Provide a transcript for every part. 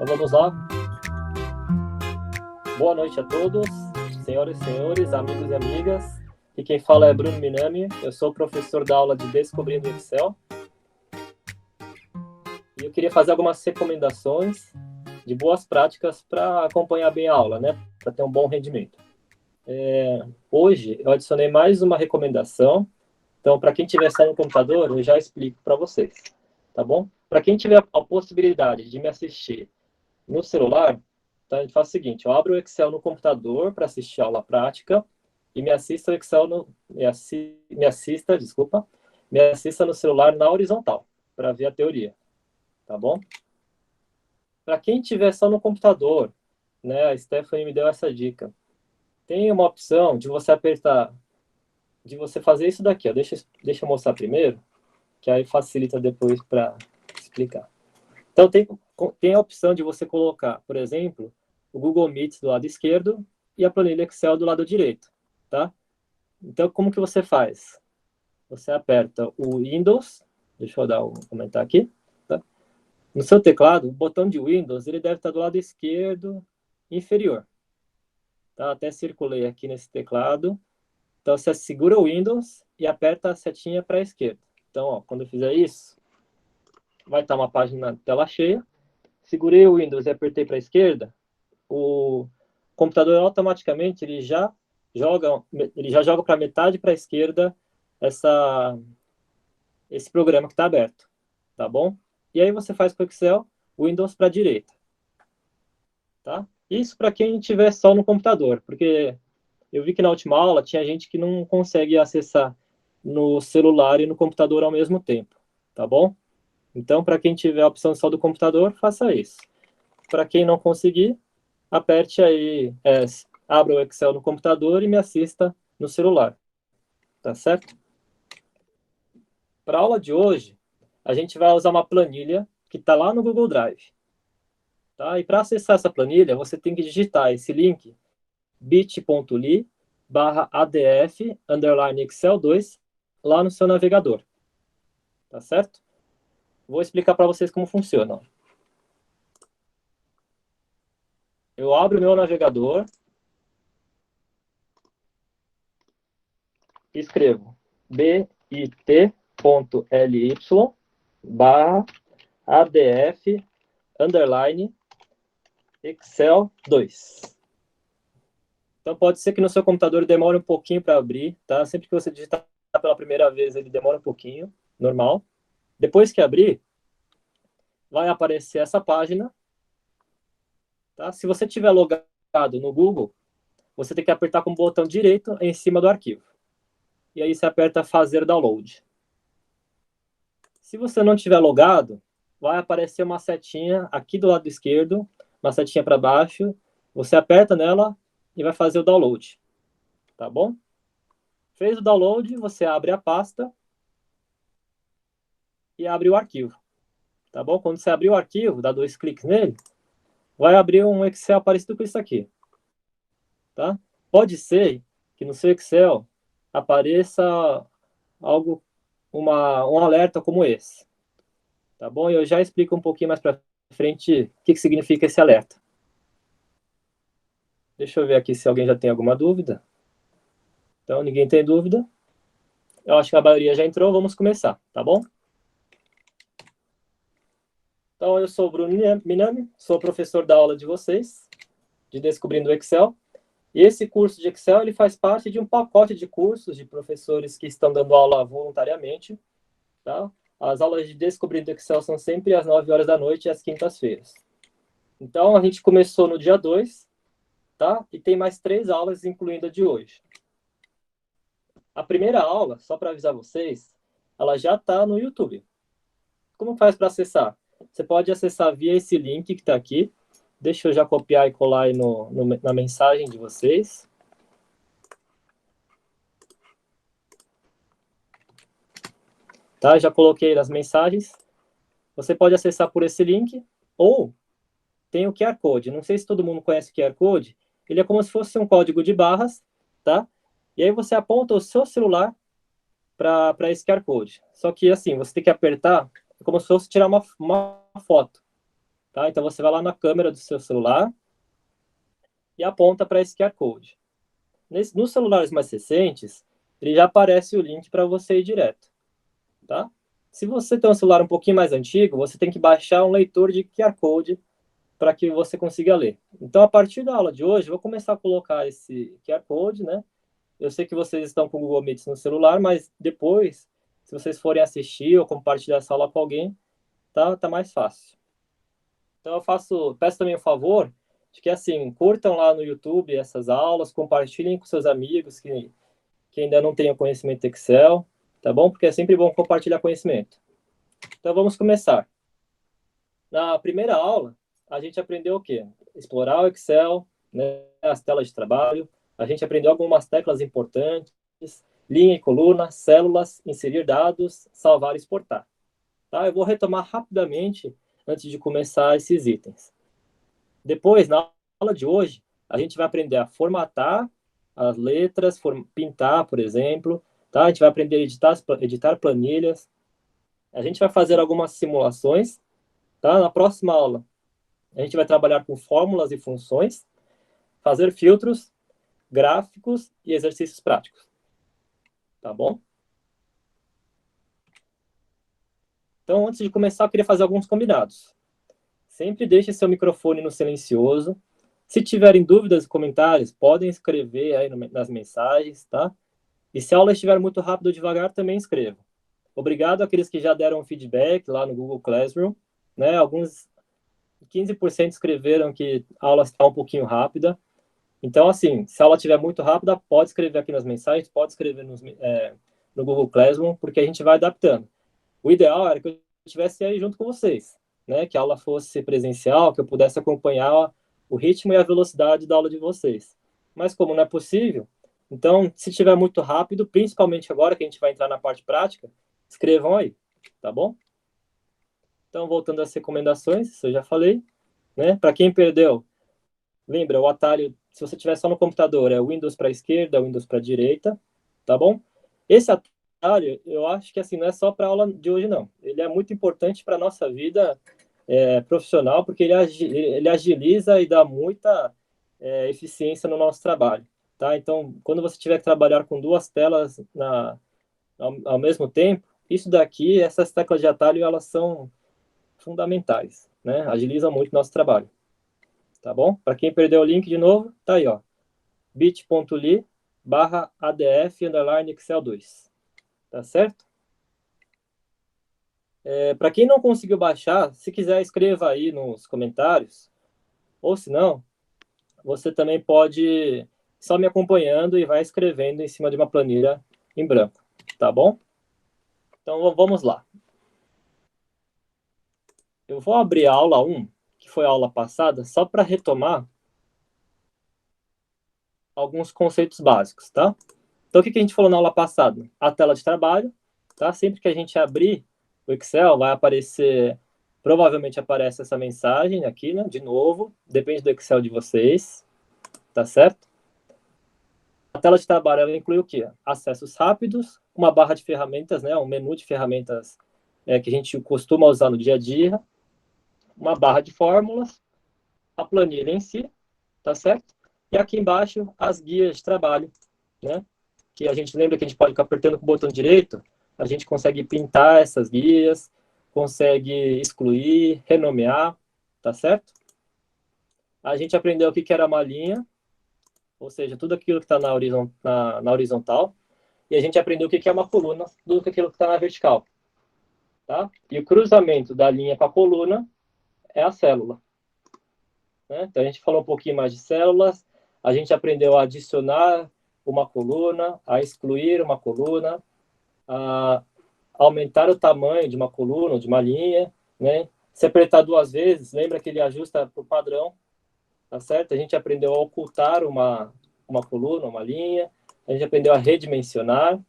Então vamos lá. Boa noite a todos, senhoras e senhores, amigos e amigas. E quem fala é Bruno Minami, eu sou professor da aula de Descobrindo Excel. E eu queria fazer algumas recomendações de boas práticas para acompanhar bem a aula, né? Para ter um bom rendimento. Hoje eu adicionei mais uma recomendação. Então, para quem tiver só no computador, eu já explico para vocês, tá bom? Para quem tiver a possibilidade de me assistir no celular, então a gente faz o seguinte: eu abro o Excel no computador para assistir a aula prática e me assista o Excel me assista no celular na horizontal para ver a teoria, tá bom? Para quem tiver só no computador, né, a Stephanie me deu essa dica. Tem uma opção de você apertar, de você fazer isso daqui, ó. Deixa eu mostrar primeiro, que aí facilita depois para explicar. Então, tem a opção de você colocar, por exemplo, o Google Meet do lado esquerdo e a planilha Excel do lado direito, tá? Então, como que você faz? Você aperta o Windows, deixa eu comentar aqui, tá? No seu teclado, o botão de Windows, ele deve estar do lado esquerdo inferior, tá? Até circulei aqui nesse teclado. Então, você segura o Windows e aperta a setinha para a esquerda. Então, ó, quando eu fizer isso, vai estar uma página na tela cheia. Segurei o Windows e apertei para a esquerda, o computador automaticamente ele já joga para metade para a esquerda esse programa que está aberto, tá bom? E aí você faz com o Excel Windows para a direita, tá? Isso para quem tiver só no computador, porque eu vi que na última aula tinha gente que não consegue acessar no celular e no computador ao mesmo tempo, tá bom? Então, para quem tiver a opção só do computador, faça isso. Para quem não conseguir, aperte aí, abra o Excel no computador e me assista no celular, tá certo? Para a aula de hoje, a gente vai usar uma planilha que está lá no Google Drive, tá? E para acessar essa planilha, você tem que digitar esse link bit.ly/adf_excel2 lá no seu navegador, tá certo? Vou explicar para vocês como funciona. Eu abro o meu navegador, escrevo bit.ly barra ADF underline Excel 2. Então pode ser que no seu computador demore um pouquinho para abrir, tá? Sempre que você digitar pela primeira vez, ele demora um pouquinho, normal. Depois que abrir, vai aparecer essa página, tá? Se você tiver logado no Google, você tem que apertar com o botão direito em cima do arquivo. E aí você aperta fazer download. Se você não tiver logado, vai aparecer uma setinha aqui do lado esquerdo, uma setinha para baixo. Você aperta nela e vai fazer o download, tá bom? Fez o download, você abre a pasta e abre o arquivo, tá bom? Quando você abrir o arquivo, dá 2 cliques nele, vai abrir um Excel parecido com isso aqui, tá? Pode ser que no seu Excel apareça um alerta como esse, tá bom? E eu já explico um pouquinho mais para frente o que significa esse alerta. Deixa eu ver aqui se alguém já tem alguma dúvida. Então, ninguém tem dúvida. Eu acho que a maioria já entrou, vamos começar, tá bom? Então, eu sou o Bruno Minami, sou professor da aula de vocês, de Descobrindo o Excel. E esse curso de Excel ele faz parte de um pacote de cursos de professores que estão dando aula voluntariamente, tá? As aulas de Descobrindo o Excel são sempre às 9 horas da noite, às quintas-feiras. Então, a gente começou no dia 2, tá? E tem mais 3 aulas, incluindo a de hoje. A primeira aula, só para avisar vocês, ela já está no YouTube. Como faz para acessar? Você pode acessar via esse link que está aqui. Deixa eu já copiar e colar aí na mensagem de vocês. Tá? Já coloquei nas mensagens. Você pode acessar por esse link ou tem o QR Code. Não sei se todo mundo conhece o QR Code. Ele é como se fosse um código de barras, tá? E aí você aponta o seu celular para esse QR Code. Só que assim, você tem que apertar, é como se fosse tirar uma foto. Tá? Então, você vai lá na câmera do seu celular e aponta para esse QR Code. Nos celulares mais recentes, ele já aparece o link para você ir direto. Tá? Se você tem um celular um pouquinho mais antigo, você tem que baixar um leitor de QR Code para que você consiga ler. Então, a partir da aula de hoje, eu vou começar a colocar esse QR Code, né? Eu sei que vocês estão com o Google Meet no celular, mas depois, se vocês forem assistir ou compartilhar essa aula com alguém, tá mais fácil. Então, peço também o favor de que, assim, curtam lá no YouTube essas aulas, compartilhem com seus amigos que ainda não tenham conhecimento Excel, tá bom? Porque é sempre bom compartilhar conhecimento. Então, vamos começar. Na primeira aula, a gente aprendeu o quê? Explorar o Excel, né, as telas de trabalho. A gente aprendeu algumas teclas importantes, linha e coluna, células, inserir dados, salvar e exportar. Tá? Eu vou retomar rapidamente antes de começar esses itens. Depois, na aula de hoje, a gente vai aprender a formatar as letras, pintar, por exemplo. Tá? A gente vai aprender a editar planilhas. A gente vai fazer algumas simulações. Tá? Na próxima aula, a gente vai trabalhar com fórmulas e funções, fazer filtros, gráficos e exercícios práticos. Tá bom? Então, antes de começar, eu queria fazer alguns combinados. Sempre deixe seu microfone no silencioso. Se tiverem dúvidas e comentários, podem escrever aí nas mensagens, tá? E se a aula estiver muito rápido ou devagar, também escreva. Obrigado àqueles que já deram feedback lá no Google Classroom, né? Alguns 15% escreveram que a aula está um pouquinho rápida. Então, assim, se a aula estiver muito rápida, pode escrever aqui nas mensagens, pode escrever no Google Classroom, porque a gente vai adaptando. O ideal era que eu estivesse aí junto com vocês, né? Que a aula fosse presencial, que eu pudesse acompanhar o ritmo e a velocidade da aula de vocês. Mas como não é possível, então, se estiver muito rápido, principalmente agora que a gente vai entrar na parte prática, escrevam aí, tá bom? Então, voltando às recomendações, isso eu já falei, né? Para quem perdeu, lembra, o atalho, se você tiver só no computador, é Windows para a esquerda, Windows para a direita, tá bom? Esse atalho, eu acho que assim, não é só para a aula de hoje, não. Ele é muito importante para a nossa vida profissional, porque ele agiliza e dá muita eficiência no nosso trabalho, tá? Então, quando você tiver que trabalhar com duas telas ao mesmo tempo, isso daqui, essas teclas de atalho, elas são fundamentais, né? Agilizam muito o nosso trabalho. Tá bom? Para quem perdeu o link de novo, tá aí, ó. bit.ly/adf_excel2. Tá certo? Para quem não conseguiu baixar, se quiser, escreva aí nos comentários. Ou se não, você também pode só me acompanhando e vai escrevendo em cima de uma planilha em branco. Tá bom? Então vamos lá. Eu vou abrir a aula 1, que foi a aula passada, só para retomar alguns conceitos básicos, tá? Então, o que a gente falou na aula passada? A tela de trabalho, tá? Sempre que a gente abrir o Excel, vai aparecer, provavelmente aparece essa mensagem aqui, né? De novo, depende do Excel de vocês, tá certo? A tela de trabalho, ela inclui o quê? Acessos rápidos, uma barra de ferramentas, né? Um menu de ferramentas que a gente costuma usar no dia a dia, uma barra de fórmulas, a planilha em si, tá certo? E aqui embaixo, as guias de trabalho, né? Que a gente lembra que a gente pode ficar apertando com o botão direito, a gente consegue pintar essas guias, consegue excluir, renomear, tá certo? A gente aprendeu o que era uma linha, ou seja, tudo aquilo que está na horizontal, e a gente aprendeu o que é uma coluna, tudo aquilo que está na vertical, tá? E o cruzamento da linha com a coluna é a célula, né? Então a gente falou um pouquinho mais de células, a gente aprendeu a adicionar uma coluna, a excluir uma coluna, a aumentar o tamanho de uma coluna ou de uma linha, né? Se apertar duas vezes, lembra que ele ajusta por padrão, tá certo? A gente aprendeu a ocultar uma coluna, uma linha, a gente aprendeu a redimensionar,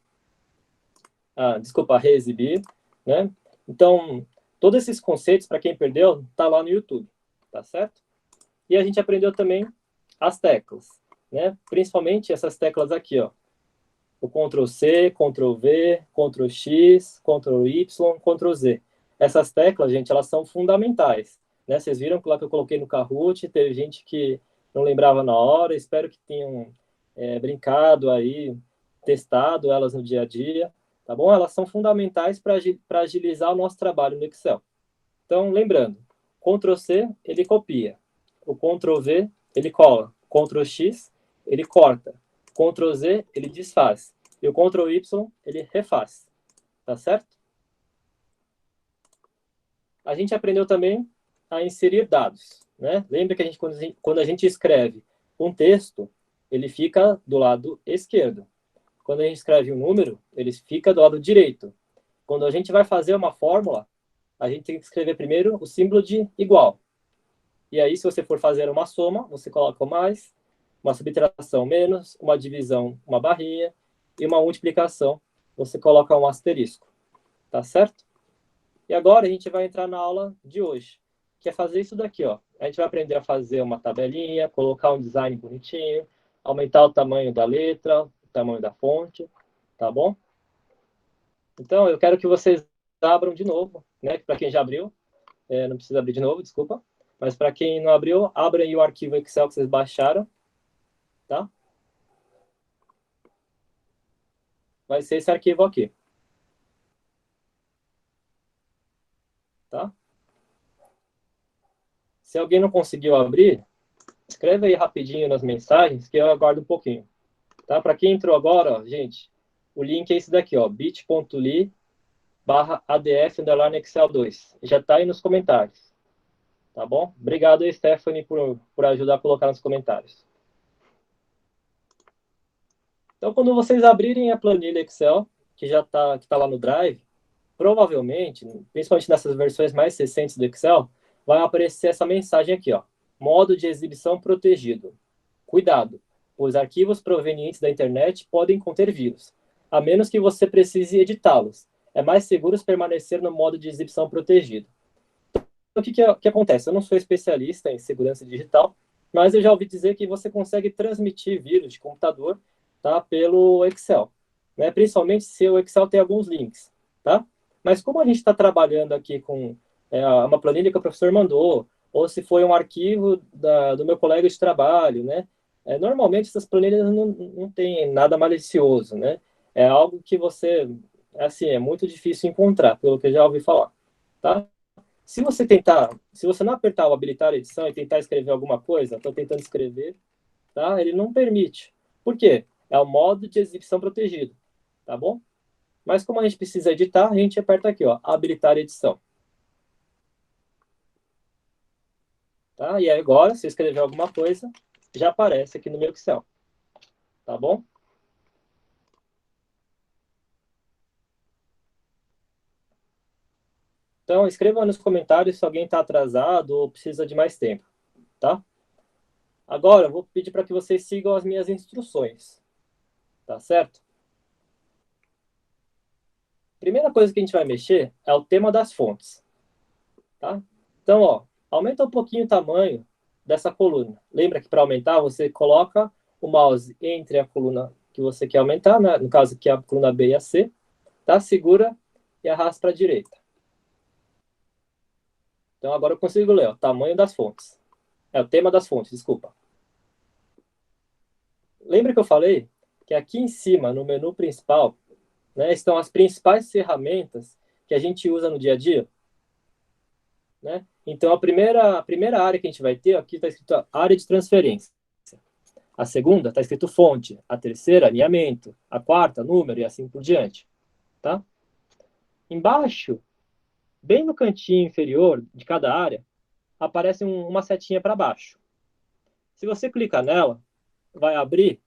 a reexibir, né? Então, todos esses conceitos, para quem perdeu, tá lá no YouTube, tá certo? E a gente aprendeu também as teclas, né? Principalmente essas teclas aqui, ó. O Ctrl+C, Ctrl+V, Ctrl+X, Ctrl+Y, Ctrl+Z. Essas teclas, gente, elas são fundamentais, né? Vocês viram lá que eu coloquei no Kahoot, teve gente que não lembrava na hora, espero que tenham brincado aí, testado elas no dia a dia, tá bom? Elas são fundamentais para agilizar o nosso trabalho no Excel. Então, lembrando, Ctrl C, ele copia. O Ctrl V, ele cola. Ctrl X, ele corta. Ctrl Z, ele desfaz. E o Ctrl Y, ele refaz. Tá certo? A gente aprendeu também a inserir dados, né? Lembra que quando a gente escreve um texto, ele fica do lado esquerdo. Quando a gente escreve um número, ele fica do lado direito. Quando a gente vai fazer uma fórmula, a gente tem que escrever primeiro o símbolo de igual. E aí, se você for fazer uma soma, você coloca o mais, uma subtração menos, uma divisão, uma barrinha, e uma multiplicação, você coloca um asterisco. Tá certo? E agora a gente vai entrar na aula de hoje, que é fazer isso daqui, ó. A gente vai aprender a fazer uma tabelinha, colocar um design bonitinho, aumentar o tamanho da letra, o tamanho da fonte, tá bom? Então, eu quero que vocês abram de novo, né? Para quem já abriu, não precisa abrir de novo, desculpa. Mas para quem não abriu, abra aí o arquivo Excel que vocês baixaram, tá? Vai ser esse arquivo aqui, tá? Se alguém não conseguiu abrir, escreve aí rapidinho nas mensagens que eu aguardo um pouquinho, tá? Para quem entrou agora, ó, gente, o link é esse daqui, ó, bit.ly/adf_excel2. Já está aí nos comentários, tá bom? Obrigado aí, Stephanie, por ajudar a colocar nos comentários. Então, quando vocês abrirem a planilha Excel, que tá lá no Drive, provavelmente, principalmente nessas versões mais recentes do Excel, vai aparecer essa mensagem aqui, ó, modo de exibição protegido. Cuidado, pois arquivos provenientes da internet podem conter vírus, a menos que você precise editá-los. É mais seguro permanecer no modo de exibição protegido. Então, o que acontece? Eu não sou especialista em segurança digital, mas eu já ouvi dizer que você consegue transmitir vírus de computador, tá, pelo Excel, né? Principalmente se o Excel tem alguns links, tá? Mas como a gente está trabalhando aqui com uma planilha que o professor mandou, ou se foi um arquivo do meu colega de trabalho, né? Normalmente essas planilhas não têm nada malicioso, né? É algo que você, assim, é muito difícil encontrar, pelo que eu já ouvi falar, tá? Se você não apertar o habilitar a edição e tentar escrever alguma coisa, estou tentando escrever, tá? Ele não permite. Por quê? É o modo de exibição protegido, tá bom? Mas como a gente precisa editar, a gente aperta aqui, ó, habilitar a edição, tá? E aí agora, se eu escrever alguma coisa, já aparece aqui no meu Excel, tá bom? Então, escreva nos comentários se alguém está atrasado ou precisa de mais tempo, tá? Agora, eu vou pedir para que vocês sigam as minhas instruções, tá certo? Primeira coisa que a gente vai mexer é o tema das fontes, tá? Então, ó, aumenta um pouquinho o tamanho dessa coluna. Lembra que para aumentar, você coloca o mouse entre a coluna que você quer aumentar, né? No caso aqui a coluna B e a C, tá? Segura e arrasta para a direita. Então, agora eu consigo ler, ó, tamanho das fontes. É o tema das fontes, desculpa. Lembra que eu falei que aqui em cima, no menu principal, né, estão as principais ferramentas que a gente usa no dia a dia? Né? Então, a primeira área que a gente vai ter, aqui está escrito área de transferência. A segunda está escrito fonte. A terceira, alinhamento. A quarta, número e assim por diante. Tá? Embaixo, bem no cantinho inferior de cada área, aparece uma setinha para baixo. Se você clicar nela, vai abrir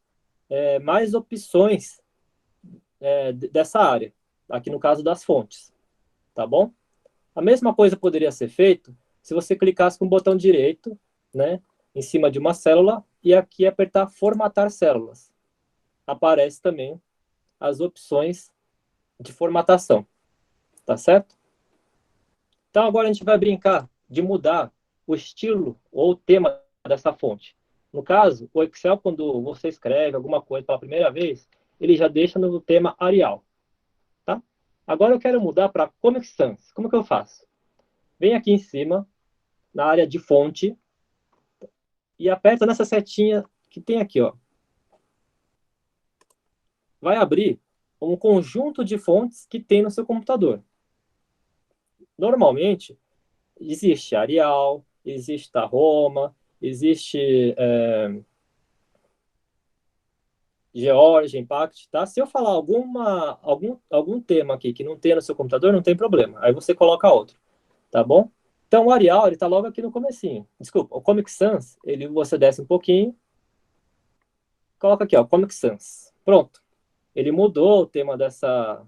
mais opções dessa área. Aqui no caso das fontes. Tá bom? A mesma coisa poderia ser feito se você clicasse com o botão direito, né, em cima de uma célula e aqui apertar formatar células. Aparece também as opções de formatação, tá certo? Então agora a gente vai brincar de mudar o estilo ou o tema dessa fonte. No caso, o Excel, quando você escreve alguma coisa pela primeira vez, ele já deixa no tema Arial, tá? Agora eu quero mudar para Comic Sans. Como que eu faço? Vem aqui em cima, na área de fonte e aperta nessa setinha que tem aqui, ó. Vai abrir um conjunto de fontes que tem no seu computador. Normalmente, existe Arial, existe Roma, existe Georgia, Impact, tá? Se eu falar algum tema aqui que não tem no seu computador, não tem problema. Aí você coloca outro, tá bom? Então, o Arial, ele tá logo aqui no comecinho. Desculpa, o Comic Sans, você desce um pouquinho, coloca aqui, ó, Comic Sans. Pronto. Ele mudou o tema dessa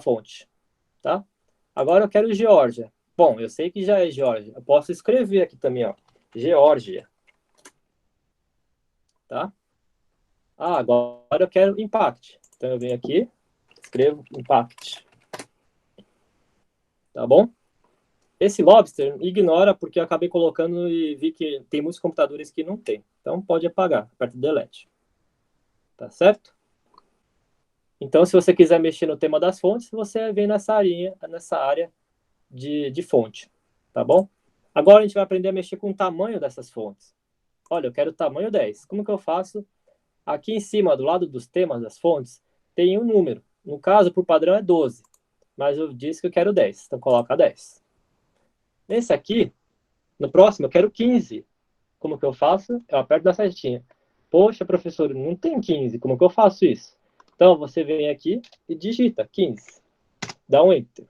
fonte, tá? Agora eu quero Geórgia. Bom, eu sei que já é Geórgia. Eu posso escrever aqui também, ó, Geórgia, tá? Ah, agora eu quero Impact. Então eu venho aqui, escrevo Impact, tá bom? Esse Lobster ignora porque eu acabei colocando e vi que tem muitos computadores que não tem. Então pode apagar, aperta Delete. Tá certo? Então, se você quiser mexer no tema das fontes, você vem nessa área de fonte, tá bom? Agora a gente vai aprender a mexer com o tamanho dessas fontes. Olha, eu quero tamanho 10. Como que eu faço? Aqui em cima, do lado dos temas das fontes, tem um número. No caso, por padrão é 12. Mas eu disse que eu quero 10. Então coloca 10. Nesse aqui, no próximo, eu quero 15. Como que eu faço? Eu aperto na setinha. Poxa, professor, não tem 15. Como que eu faço isso? Então você vem aqui e digita 15. Dá um Enter.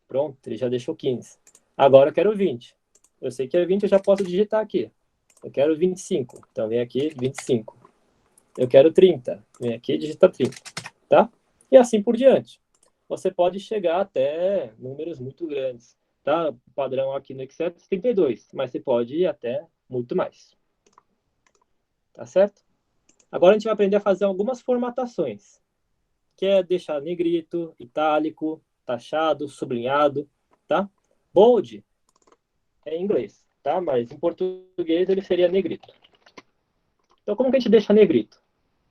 Pronto, ele já deixou 15. Agora eu quero 20. Eu sei que é 20, eu já posso digitar aqui. Eu quero 25. Então vem aqui, 25. Eu quero 30. Vem aqui e digita 30. Tá? E assim por diante. Você pode chegar até números muito grandes. Tá? O padrão aqui no Excel é 32, mas você pode ir até muito mais. Tá certo? Agora a gente vai aprender a fazer algumas formatações, que é deixar negrito, itálico, taxado, sublinhado, tá? Bold é em inglês, tá? Mas em português ele seria negrito. Então, como que a gente deixa negrito?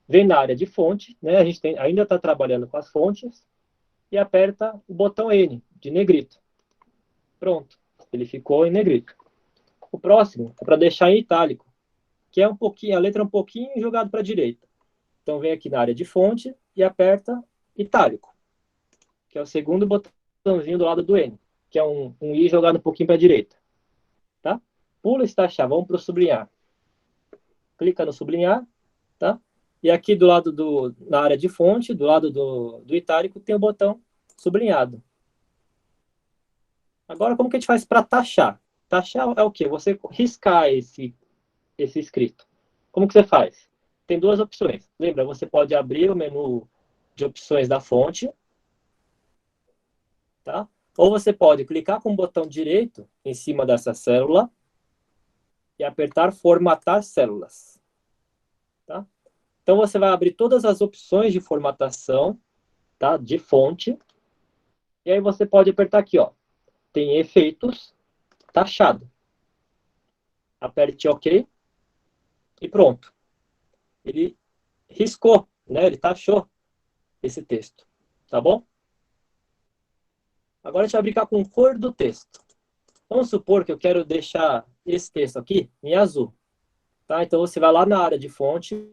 Vem na área de fonte, né? A gente ainda está trabalhando com as fontes e aperta o botão N de negrito. Pronto, ele ficou em negrito. O próximo é para deixar em itálico, que é a letra é um pouquinho jogada para a direita. Então, vem aqui na área de fonte e aperta itálico, que é o segundo botãozinho do lado do N, que é um I jogado um pouquinho para a direita. Tá? Pula esse taxar, vamos para o sublinhar. Clica no sublinhar, tá? E aqui do lado na área de fonte, do lado do itálico, tem o botão sublinhado. Agora, como que a gente faz para taxar? Taxar é o quê? Você riscar esse escrito. Como que você faz? Tem duas opções. Lembra, você pode abrir o menu de opções da fonte, tá? Ou você pode clicar com o botão direito em cima dessa célula e apertar formatar células, tá? Então você vai abrir todas as opções de formatação, tá? De fonte. E aí você pode apertar aqui, ó. Tem efeitos, taxado. Aperte OK e pronto. Ele riscou, né? Ele taxou esse texto, tá bom? Agora a gente vai brincar com cor do texto. Vamos supor que eu quero deixar esse texto aqui em azul, tá? Então você vai lá na área de fonte,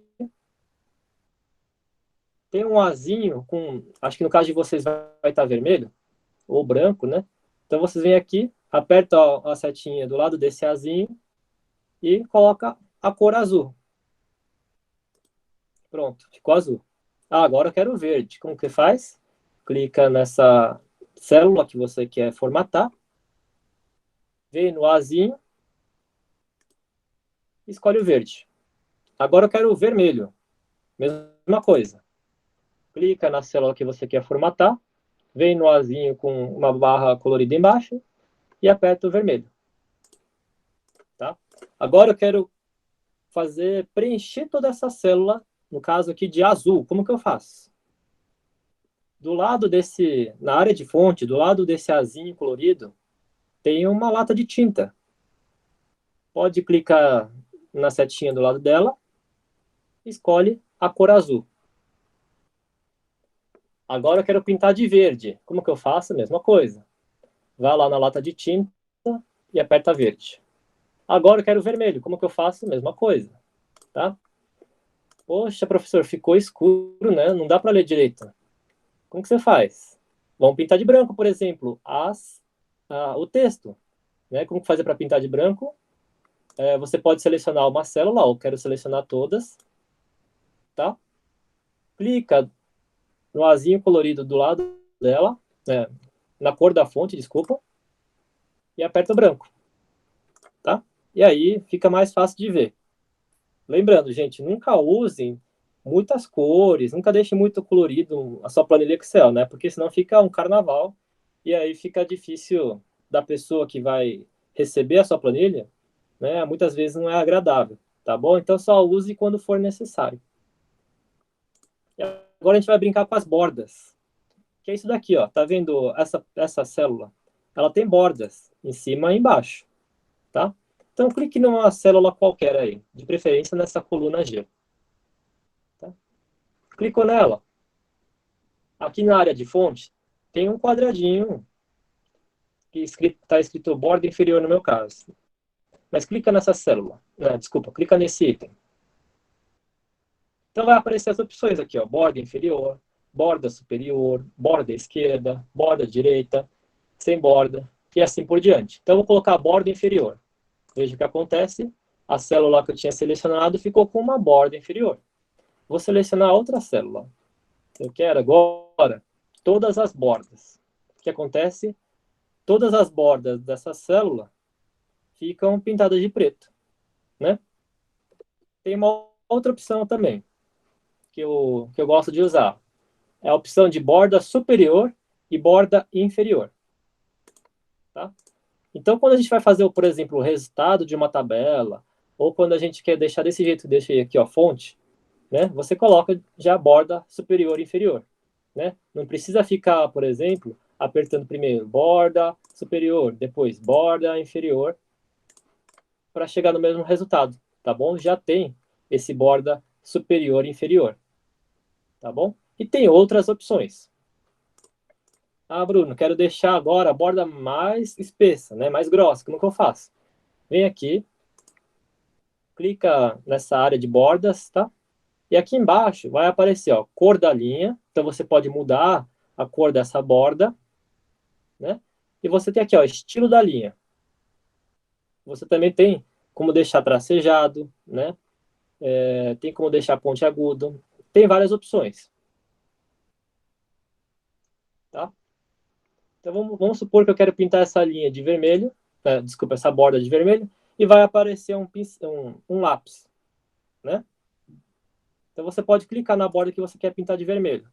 tem um azinho com, acho que no caso de vocês vai estar vermelho ou branco, né? Então vocês vêm aqui, aperta a setinha do lado desse azinho e coloca a cor azul. Pronto, ficou azul. Ah, agora eu quero verde. Como que faz? Clica nessa célula que você quer formatar, vem no azinho, escolhe o verde. Agora eu quero o vermelho. Mesma coisa. Clica na célula que você quer formatar, vem no azinho com uma barra colorida embaixo e aperta o vermelho. Tá? Agora eu quero preencher toda essa célula, no caso aqui de azul. Como que eu faço? Do lado na área de fonte, do lado desse azinho colorido, tem uma lata de tinta. Pode clicar na setinha do lado dela, escolhe a cor azul. Agora eu quero pintar de verde. Como que eu faço? Mesma coisa. Vá lá na lata de tinta, e aperta verde. Agora eu quero vermelho. Como que eu faço? Mesma coisa, tá? Poxa, professor, ficou escuro, né? Não dá para ler direito. Como que você faz? Vamos pintar de branco, por exemplo, o texto, né? Como que fazer para pintar de branco? Você pode selecionar uma célula, ou quero selecionar todas, tá? Clica no azinho colorido do lado dela, né? Na cor da fonte, desculpa, e aperta o branco, tá? E aí fica mais fácil de ver. Lembrando, gente, nunca usem muitas cores, nunca deixe muito colorido a sua planilha Excel, né? Porque senão fica um carnaval e aí fica difícil da pessoa que vai receber a sua planilha, né? Muitas vezes não é agradável, tá bom? Então só use quando for necessário. E agora a gente vai brincar com as bordas, que é isso daqui, ó. Tá vendo essa célula? Ela tem bordas em cima e embaixo, tá? Então clique numa célula qualquer aí, de preferência nessa coluna G. Tá? Clicou nela. Aqui na área de fonte, tem um quadradinho que está escrito borda inferior no meu caso. Mas clica nessa célula. Desculpa, clica nesse item. Então vai aparecer as opções aqui, ó. Borda inferior, borda superior, borda esquerda, borda direita, sem borda, e assim por diante. Então eu vou colocar a borda inferior. Veja o que acontece. A célula que eu tinha selecionado ficou com uma borda inferior. Vou selecionar outra célula. Eu quero agora todas as bordas. O que acontece? Todas as bordas dessa célula ficam pintadas de preto, né? Tem uma outra opção também, que eu gosto de usar. É a opção de borda superior e borda inferior, tá? Então, quando a gente vai fazer, por exemplo, o resultado de uma tabela, ou quando a gente quer deixar desse jeito, deixa aqui, ó, fonte, né? Você coloca já a borda superior e inferior, né? Não precisa ficar, por exemplo, apertando primeiro borda superior, depois borda inferior, para chegar no mesmo resultado, tá bom? Já tem esse borda superior e inferior, tá bom? E tem outras opções. Ah, Bruno, quero deixar agora a borda mais espessa, né? Mais grossa. Como que eu faço? Vem aqui, clica nessa área de bordas, tá? E aqui embaixo vai aparecer, ó, cor da linha. Então você pode mudar a cor dessa borda, né? E você tem aqui, ó, estilo da linha. Você também tem como deixar tracejado, né? Tem como deixar pontiagudo. Tem várias opções, tá? Então vamos supor que eu quero pintar essa linha de vermelho, desculpa, essa borda de vermelho, e vai aparecer um lápis, né? Então você pode clicar na borda que você quer pintar de vermelho.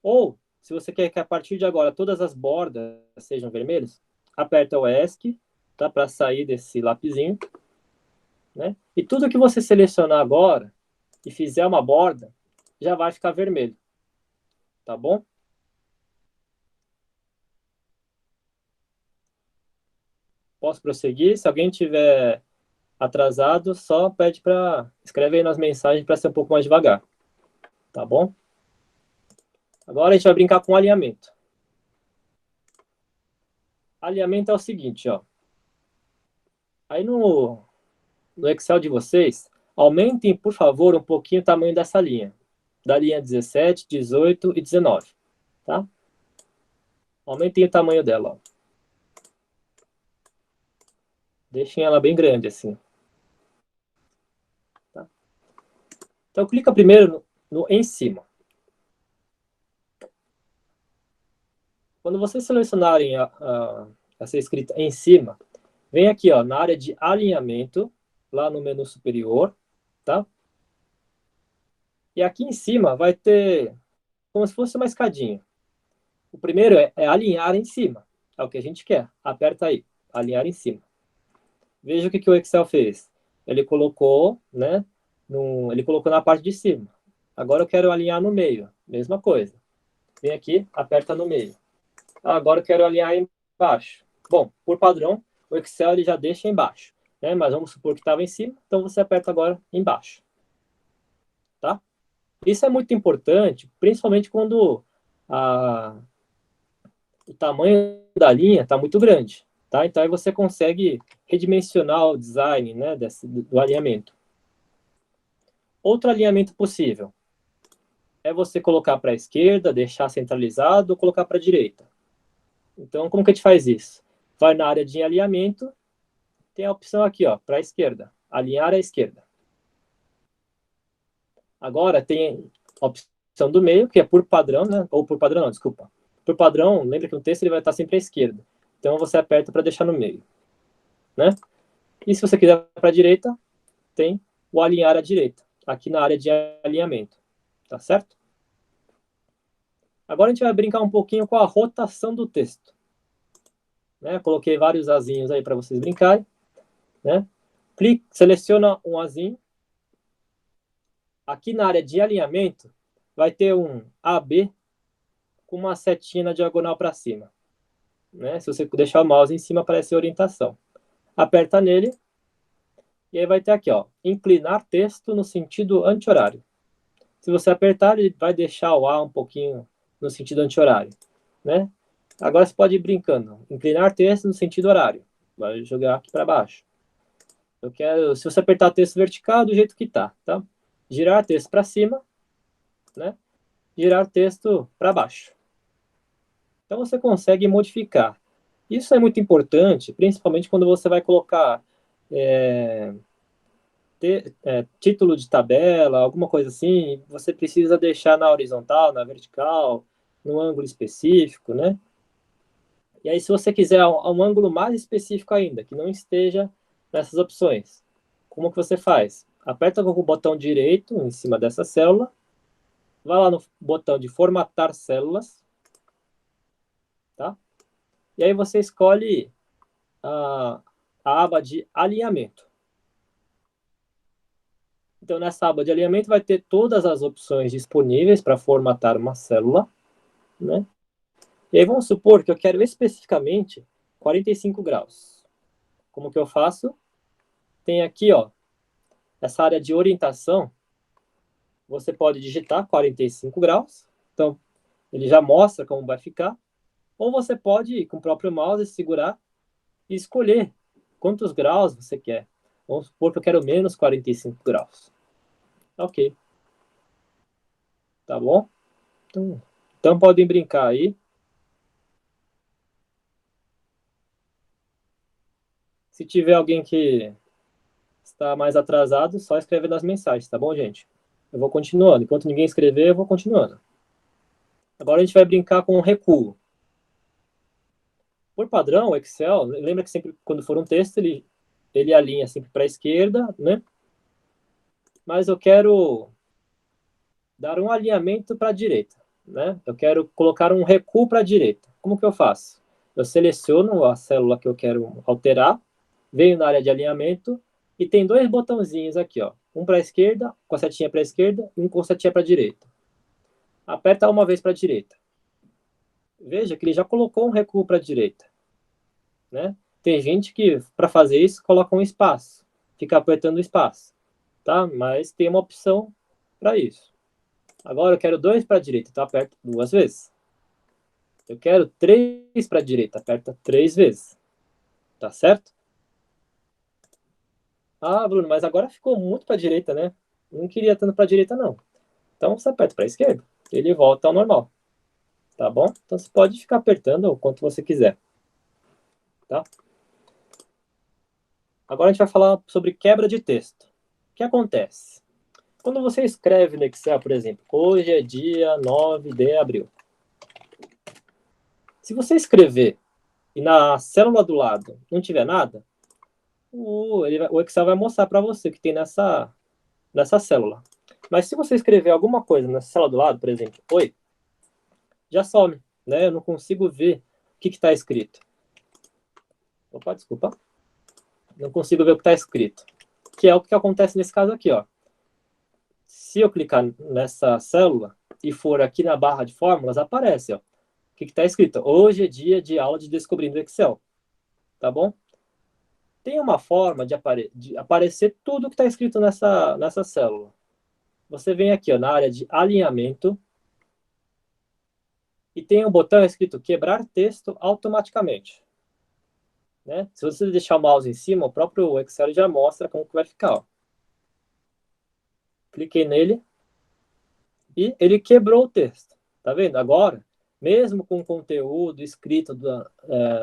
Ou, se você quer que a partir de agora todas as bordas sejam vermelhas, aperta o ESC, tá? Para sair desse lapisinho, né? E tudo que você selecionar agora e fizer uma borda, já vai ficar vermelho, tá bom? Posso prosseguir? Se alguém tiver atrasado, só pede para escreve aí nas mensagens para ser um pouco mais devagar, tá bom? Agora a gente vai brincar com alinhamento. Alinhamento é o seguinte, ó. Aí no Excel de vocês, aumentem, por favor, um pouquinho o tamanho dessa linha. Da linha 17, 18 e 19, tá? Aumentem o tamanho dela, ó. Deixem ela bem grande, assim. Tá? Então, clica primeiro no em cima. Quando vocês selecionarem essa escrita em cima, vem aqui, ó, na área de alinhamento, lá no menu superior, tá? E aqui em cima vai ter como se fosse uma escadinha. O primeiro é alinhar em cima. É o que a gente quer. Aperta aí, alinhar em cima. Veja o que o Excel fez. Ele colocou, né? Ele colocou na parte de cima. Agora eu quero alinhar no meio. Mesma coisa. Vem aqui, aperta no meio. Agora eu quero alinhar embaixo. Bom, por padrão, o Excel ele já deixa embaixo, né? Mas vamos supor que estava em cima, então você aperta agora embaixo, tá? Isso é muito importante, principalmente quando o tamanho da linha está muito grande, Tá? Então, aí você consegue redimensionar o design, né, do alinhamento. Outro alinhamento possível é você colocar para a esquerda, deixar centralizado, ou colocar para a direita. Então, como que a gente faz isso? Vai na área de alinhamento, tem a opção aqui, ó, para a esquerda, alinhar à esquerda. Agora tem a opção do meio, que é por padrão, né? Ou por padrão, não, desculpa. Por padrão, lembra que o texto ele vai estar sempre à esquerda. Então você aperta para deixar no meio, né? E se você quiser para a direita, tem o alinhar à direita, aqui na área de alinhamento, tá certo? Agora a gente vai brincar um pouquinho com a rotação do texto. Né? Coloquei vários azinhos aí para vocês brincarem, né? Clique, seleciona um azinho. Aqui na área de alinhamento, vai ter um AB com uma setinha na diagonal para cima. Né? Se você deixar o mouse em cima, aparece a orientação. Aperta nele, e aí vai ter aqui, ó, inclinar texto no sentido anti-horário. Se você apertar, ele vai deixar o A um pouquinho no sentido anti-horário, né? Agora você pode ir brincando. Inclinar texto no sentido horário. Vai jogar aqui para baixo. Eu quero, se você apertar texto vertical, do jeito que tá? Girar texto para cima, né? Girar texto para baixo. Então você consegue modificar. Isso é muito importante, principalmente quando você vai colocar título de tabela, alguma coisa assim, você precisa deixar na horizontal, na vertical, num ângulo específico, né? E aí, se você quiser um ângulo mais específico ainda, que não esteja nessas opções, como que você faz? Aperta com o botão direito em cima dessa célula, vai lá no botão de formatar células, tá? E aí você escolhe a aba de alinhamento. Então, nessa aba de alinhamento vai ter todas as opções disponíveis para formatar uma célula, né? E aí vamos supor que eu quero especificamente 45 graus. Como que eu faço? Tem aqui, ó, essa área de orientação, você pode digitar 45 graus, então ele já mostra como vai ficar, ou você pode, com o próprio mouse, segurar e escolher quantos graus você quer. Vamos supor que eu quero menos 45 graus. Ok, tá bom? Então podem brincar aí. Se tiver alguém que está mais atrasado, só escreve nas mensagens, tá bom, gente? Eu vou continuando. Enquanto ninguém escrever, eu vou continuando. Agora a gente vai brincar com o recuo. Por padrão, o Excel, lembra que sempre quando for um texto, ele alinha sempre para a esquerda, né? Mas eu quero dar um alinhamento para a direita, né? Eu quero colocar um recuo para a direita. Como que eu faço? Eu seleciono a célula que eu quero alterar, venho na área de alinhamento e tem dois botãozinhos aqui, ó. Um para a esquerda, com a setinha para a esquerda, e um com a setinha para a direita. Aperta uma vez para a direita. Veja que ele já colocou um recuo para a direita, né? Tem gente que, para fazer isso, coloca um espaço, fica apertando o espaço, tá? Mas tem uma opção para isso. Agora eu quero dois para a direita, então aperto duas vezes. Eu quero três para a direita, aperta três vezes. Tá certo? Ah, Bruno, mas agora ficou muito para a direita, né? Não queria tanto para a direita, não. Então você aperta para a esquerda, ele volta ao normal. Tá bom? Então você pode ficar apertando o quanto você quiser. Tá? Agora a gente vai falar sobre quebra de texto. O que acontece? Quando você escreve no Excel, por exemplo, hoje é dia 9 de abril. Se você escrever e na célula do lado não tiver nada, o Excel vai mostrar para você o que tem nessa célula. Mas se você escrever alguma coisa nessa célula do lado, por exemplo, oi, já some, né? Eu não consigo ver o que está escrito. Opa, desculpa. Não consigo ver o que está escrito. Que é o que acontece nesse caso aqui, ó. Se eu clicar nessa célula e for aqui na barra de fórmulas, aparece, ó. O que está escrito? Hoje é dia de aula de Descobrindo Excel. Tá bom? Tem uma forma de aparecer tudo que está escrito nessa célula. Você vem aqui ó, na área de alinhamento e tem um botão escrito quebrar texto automaticamente. né? Se você deixar o mouse em cima, o próprio Excel já mostra como que vai ficar, ó. Cliquei nele e ele quebrou o texto. Tá vendo? Agora, mesmo com o conteúdo escrito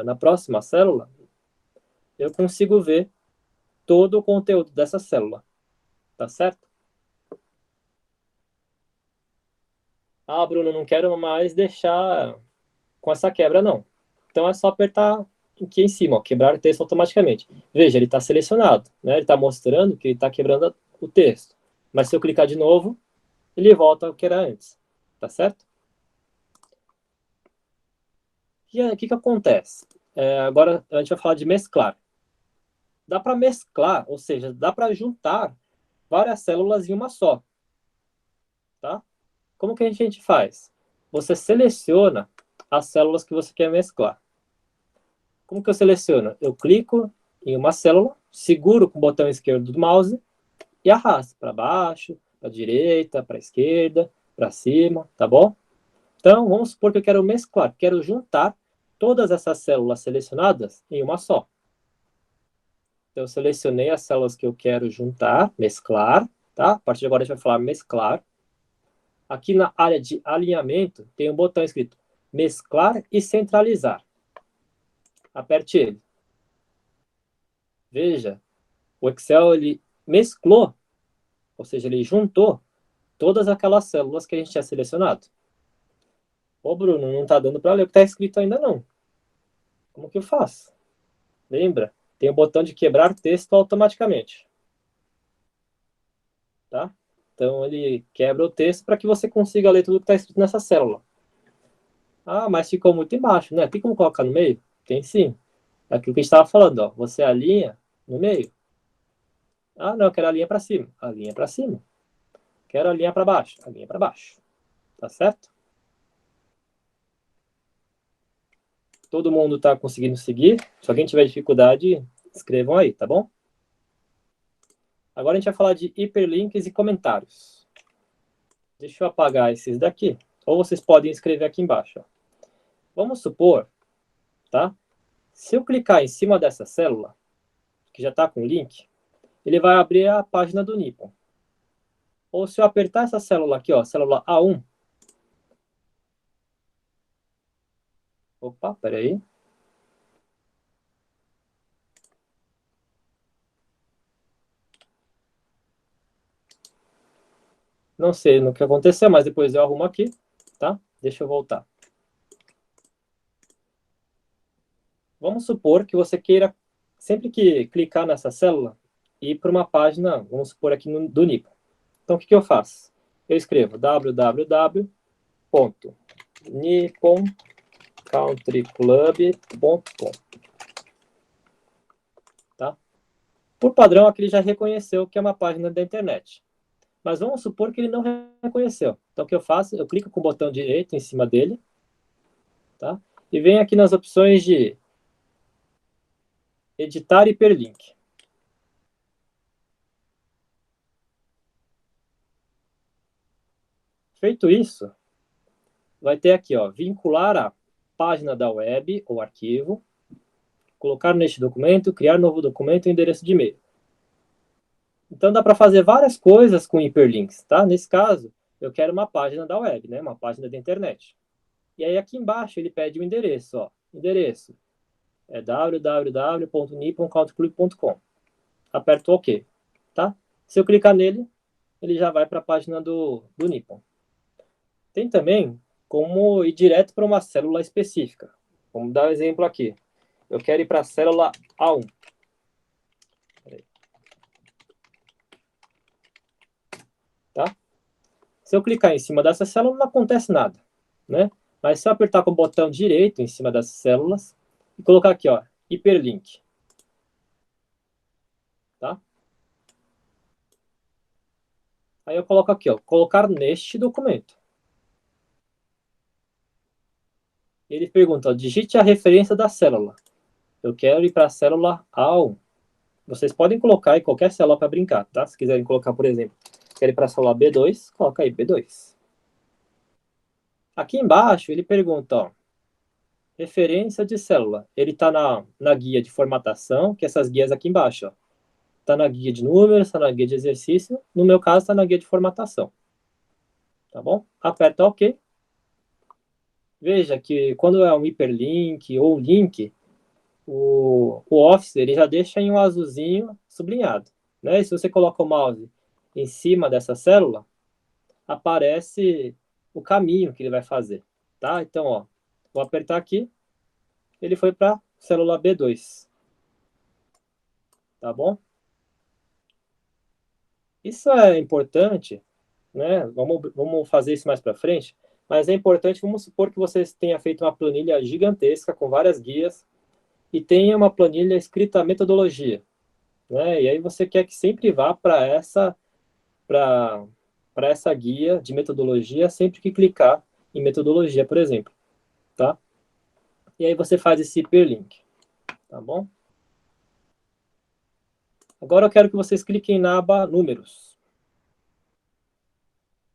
na próxima célula, eu consigo ver todo o conteúdo dessa célula. Tá certo? Ah, Bruno, não quero mais deixar com essa quebra, não. Então é só apertar aqui em cima, ó, quebrar o texto automaticamente. Veja, ele está selecionado, né? Ele está mostrando que ele está quebrando o texto. Mas se eu clicar de novo, ele volta ao que era antes. Tá certo? E aí, o que, que acontece? Agora a gente vai falar de mesclar. Dá para mesclar, ou seja, dá para juntar várias células em uma só. Tá? Como que a gente faz? Você seleciona as células que você quer mesclar. Como que eu seleciono? Eu clico em uma célula, seguro com o botão esquerdo do mouse e arrasto para baixo, para direita, para esquerda, para cima, tá bom? Então, vamos supor que eu quero mesclar, quero juntar todas essas células selecionadas em uma só. Então, eu selecionei as células que eu quero juntar, mesclar, tá? A partir de agora a gente vai falar mesclar. Aqui na área de alinhamento tem um botão escrito mesclar e centralizar. Aperte ele. Veja, o Excel ele mesclou, ou seja, ele juntou todas aquelas células que a gente tinha selecionado. Ô, Bruno, não está dando para ler o que está escrito ainda não. Como que eu faço? Lembra? Tem o botão de quebrar texto automaticamente. Tá? Então ele quebra o texto para que você consiga ler tudo que está escrito nessa célula. Ah, mas ficou muito embaixo, né? Tem como colocar no meio? Tem sim. É aquilo que a gente estava falando, ó. Você alinha no meio. Ah, não, eu quero a linha para cima. A linha para cima. Quero a linha para baixo. A linha para baixo. Tá certo? Todo mundo está conseguindo seguir? Se alguém tiver dificuldade, escrevam aí, tá bom? Agora a gente vai falar de hiperlinks e comentários. Deixa eu apagar esses daqui. Ou vocês podem escrever aqui embaixo. Ó. Vamos supor, tá? Se eu clicar em cima dessa célula, que já está com o link, ele vai abrir a página do Nippon. Ou se eu apertar essa célula aqui, ó, célula A1. Opa, peraí. Não sei no que aconteceu, mas depois eu arrumo aqui, tá? Deixa eu voltar. Vamos supor que você queira, sempre que clicar nessa célula, ir para uma página, vamos supor aqui do Nippon. Então, o que, que eu faço? Eu escrevo www.nipponcountryclub.com. Tá? Por padrão, aqui ele já reconheceu que é uma página da internet. Mas vamos supor que ele não reconheceu. Então, o que eu faço? Eu clico com o botão direito em cima dele, tá? E venho aqui nas opções de editar hiperlink. Feito isso, vai ter aqui, ó, vincular a página da web ou arquivo, colocar neste documento, criar novo documento e endereço de e-mail. Então dá para fazer várias coisas com hiperlinks, tá? Nesse caso, eu quero uma página da web, né? Uma página da internet. E aí aqui embaixo ele pede o endereço, ó. Endereço é www.nipponcountryclub.com. Aperto OK, tá? Se eu clicar nele, ele já vai para a página do Nippon. Tem também como ir direto para uma célula específica. Vamos dar um exemplo aqui. Eu quero ir para a célula A1. Tá? Se eu clicar em cima dessa célula, não acontece nada. Né? Mas se eu apertar com o botão direito em cima das células e colocar aqui, ó, hiperlink. Tá? Aí eu coloco aqui, ó, colocar neste documento. Ele pergunta, ó, digite a referência da célula. Eu quero ir para a célula A1. Vocês podem colocar em qualquer célula para brincar, tá? Se quiserem colocar, por exemplo, quero ir para a célula B2, coloca aí B2. Aqui embaixo ele pergunta, ó, referência de célula. Ele está na guia de formatação, que é essas guias aqui embaixo. Está na guia de números, está na guia de exercício. No meu caso, está na guia de formatação. Tá bom? Aperta OK. Veja que quando é um hiperlink ou um link, o Office ele já deixa em um azulzinho sublinhado. Né? E se você coloca o mouse em cima dessa célula, aparece o caminho que ele vai fazer. Tá? Então, ó, vou apertar aqui, ele foi para a célula B2. Tá bom? Isso é importante, né? Vamos fazer isso mais para frente, mas é importante, vamos supor que você tenha feito uma planilha gigantesca com várias guias e tenha uma planilha escrita metodologia, né? E aí você quer que sempre vá para essa guia de metodologia sempre que clicar em metodologia, por exemplo, tá? E aí você faz esse hiperlink, tá bom? Agora eu quero que vocês cliquem na aba números.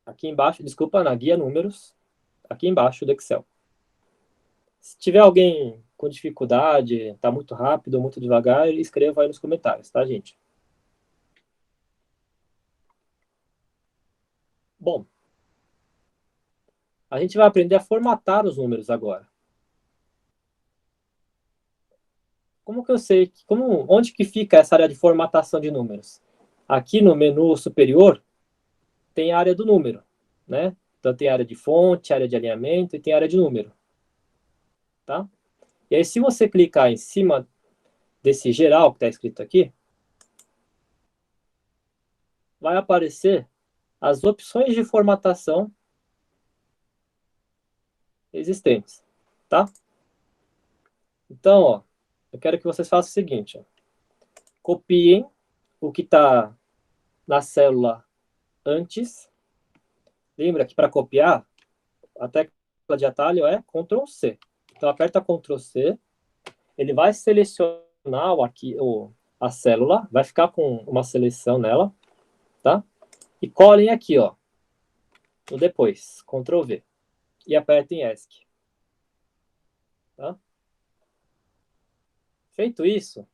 Aqui embaixo, desculpa, na guia números, aqui embaixo do Excel. Se tiver alguém com dificuldade, está muito rápido ou muito devagar, escreva aí nos comentários, tá, gente? Bom, a gente vai aprender a formatar os números agora. Como que eu sei, onde que fica essa área de formatação de números? Aqui no menu superior tem a área do número, né? Então tem área de fonte, área de alinhamento e tem área de número, tá? E aí se você clicar em cima desse geral que está escrito aqui, vai aparecer as opções de formatação existentes, tá? Então, ó, eu quero que vocês façam o seguinte, ó, copiem o que está na célula antes. Lembra que para copiar, a tecla de atalho é Ctrl C. Então, aperta Ctrl C, ele vai selecionar a célula, vai ficar com uma seleção nela, tá? E colhem aqui, ó, no depois, Ctrl V, e apertem ESC. Tá? Feito isso,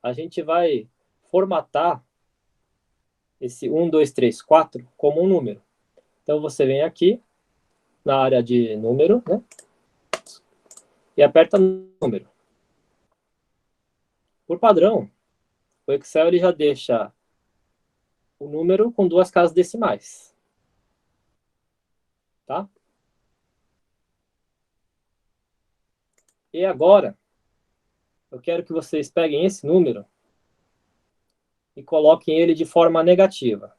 a gente vai formatar esse 1, 2, 3, 4 como um número. Então, você vem aqui na área de número, né? E aperta número. Por padrão, o Excel ele já deixa o número com duas casas decimais. Tá? E agora, eu quero que vocês peguem esse número e coloquem ele de forma negativa.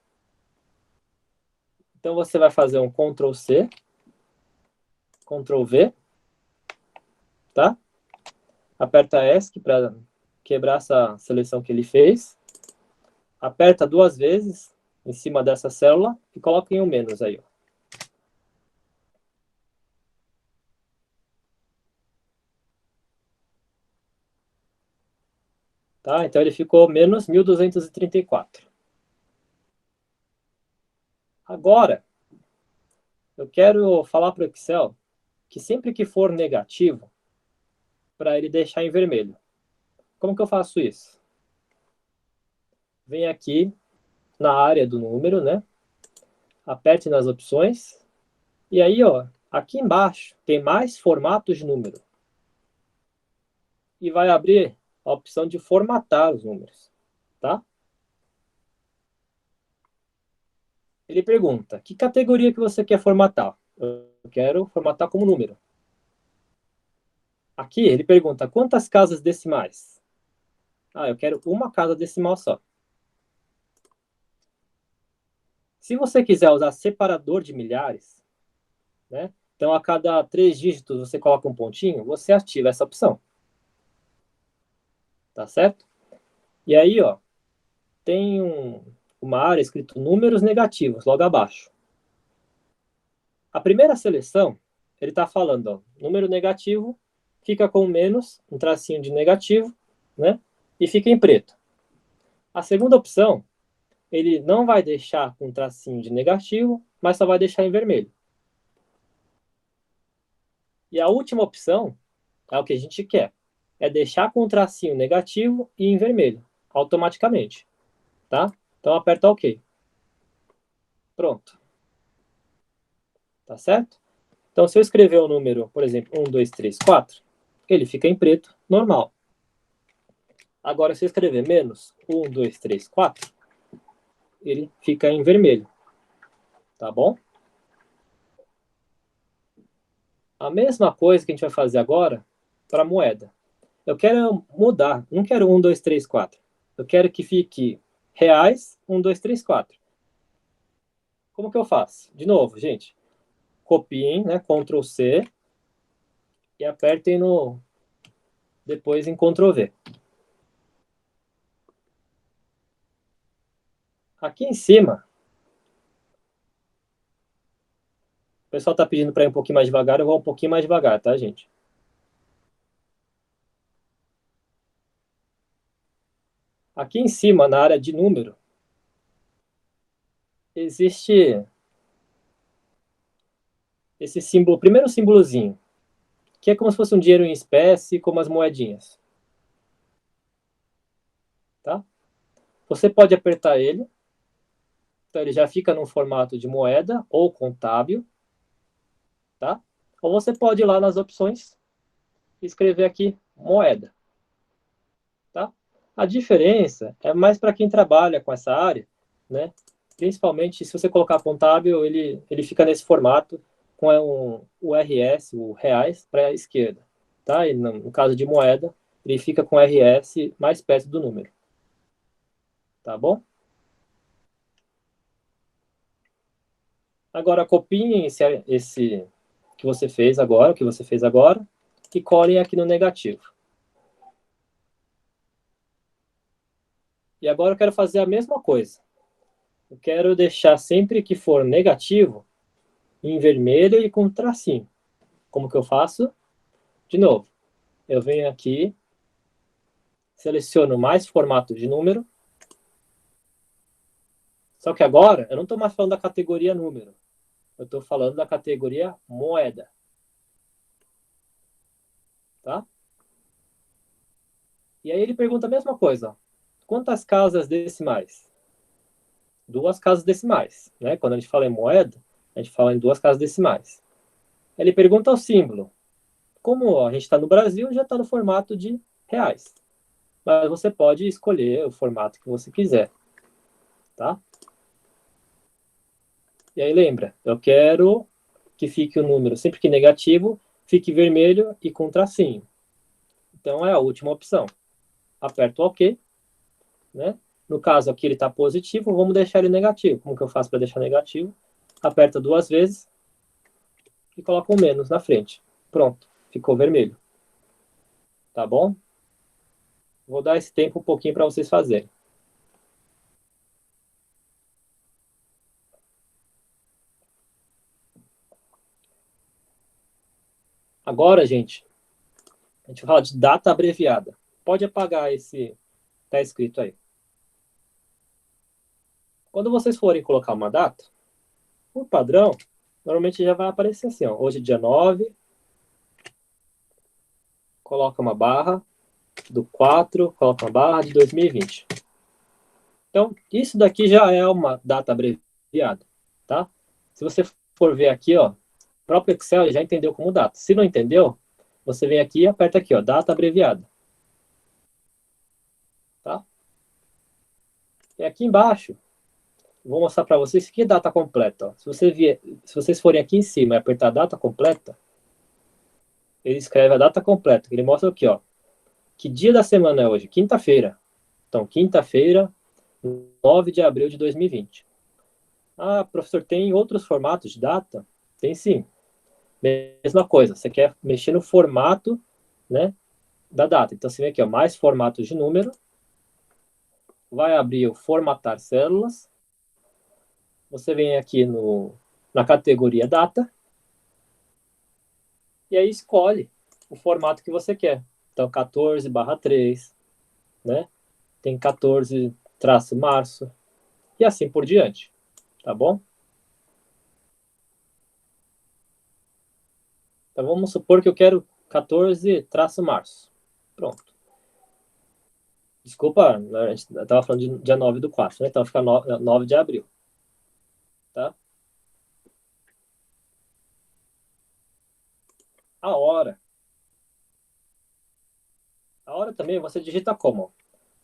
Então, você vai fazer um Ctrl C, Ctrl V, tá? Aperta ESC para quebrar essa seleção que ele fez. Aperta duas vezes em cima dessa célula e coloquem um menos aí. Ó. Tá? Então, ele ficou menos 1.234. Agora, eu quero falar para o Excel que sempre que for negativo, para ele deixar em vermelho. Como que eu faço isso? Vem aqui na área do número, né? Aperte nas opções. E aí, ó, aqui embaixo tem mais formatos de número. E vai abrir a opção de formatar os números, tá? Ele pergunta, que categoria que você quer formatar? Eu quero formatar como número. Aqui ele pergunta, quantas casas decimais? Ah, eu quero uma casa decimal só. Se você quiser usar separador de milhares, né? Então, a cada 3 dígitos você coloca um pontinho, você ativa essa opção. Tá certo? E aí, ó, tem uma área escrito números negativos, logo abaixo. A primeira seleção, ele está falando, ó, número negativo fica com menos, um tracinho de negativo, né? E fica em preto. A segunda opção, ele não vai deixar com um tracinho de negativo, mas só vai deixar em vermelho. E a última opção, É o que a gente quer. É deixar com o tracinho negativo e em vermelho, automaticamente. Tá? Então aperta OK. Pronto. Tá certo? Então, se eu escrever o número, por exemplo, 1, 2, 3, 4, ele fica em preto, normal. Agora, se eu escrever menos 1, 2, 3, 4, ele fica em vermelho. Tá bom? A mesma coisa que a gente vai fazer agora para a moeda. Eu quero mudar, não quero 1, 2, 3, 4. Eu quero que fique reais 1, 2, 3, 4. Como que eu faço? De novo, gente. Copiem, né? Ctrl C e apertem no depois em Ctrl V. Aqui em cima, o pessoal está pedindo para ir um pouquinho mais devagar, eu vou um pouquinho mais devagar, tá, gente? Aqui em cima, na área de número, existe esse símbolo, o primeiro símbolozinho, que é como se fosse um dinheiro em espécie, como as moedinhas, tá? Você pode apertar ele, então ele já fica no formato de moeda ou contábil, tá? Ou você pode ir lá nas opções e escrever aqui moeda, tá? A diferença é mais para quem trabalha com essa área, né? Principalmente se você colocar contábil, ele fica nesse formato com o RS, o reais, para a esquerda, tá? E no caso de moeda, ele fica com RS mais perto do número, tá bom? Agora copiem esse que você fez agora, o que você fez agora, e colhem aqui no negativo. E agora eu quero fazer a mesma coisa. Eu quero deixar sempre que for negativo em vermelho e com tracinho. Como que eu faço? De novo, eu venho aqui, seleciono mais formato de número, só que agora eu não estou mais falando da categoria número, eu estou falando da categoria moeda, tá? E aí ele pergunta a mesma coisa, quantas casas decimais? Duas casas decimais, né? Quando a gente fala em moeda, a gente fala em duas casas decimais. Ele pergunta o símbolo. Como a gente está no Brasil, já está no formato de reais. Mas você pode escolher o formato que você quiser, tá? E aí lembra, eu quero que fique o número, sempre que negativo, fique vermelho e com tracinho. Então é a última opção. Aperto OK, né? No caso aqui ele está positivo, vamos deixar ele negativo. Como que eu faço para deixar negativo? Aperta duas vezes e coloca um menos na frente. Pronto, ficou vermelho. Tá bom? Vou dar esse tempo um pouquinho para vocês fazerem. Agora, gente, a gente vai falar de data abreviada. Pode apagar esse que está escrito aí. Quando vocês forem colocar uma data, por padrão, normalmente já vai aparecer assim, ó, hoje é dia 9, coloca uma barra, do 4, coloca uma barra de 2020. Então, isso daqui já é uma data abreviada, tá? Se você for ver aqui, ó, o próprio Excel já entendeu como data. Se não entendeu, você vem aqui e aperta aqui, ó, data abreviada, tá? E aqui embaixo, vou mostrar para vocês que é data completa. Ó. Se vocês forem aqui em cima e apertar data completa, ele escreve a data completa. Ele mostra aqui, ó, que dia da semana é hoje? Quinta-feira. Então, quinta-feira, 9 de abril de 2020. Ah, professor, tem outros formatos de data? Tem sim. Mesma coisa, você quer mexer no formato, né, da data. Então, você vem aqui, ó, mais formatos de número, vai abrir o formatar células, você vem aqui na categoria data, e aí escolhe o formato que você quer. Então, 14/3, né? Tem 14-março, e assim por diante, tá bom? Então, vamos supor que eu quero 14-março. Pronto. Desculpa, a gente estava falando de dia 9/4, né? Então fica 9 de abril. Tá? A hora. A hora também você digita como?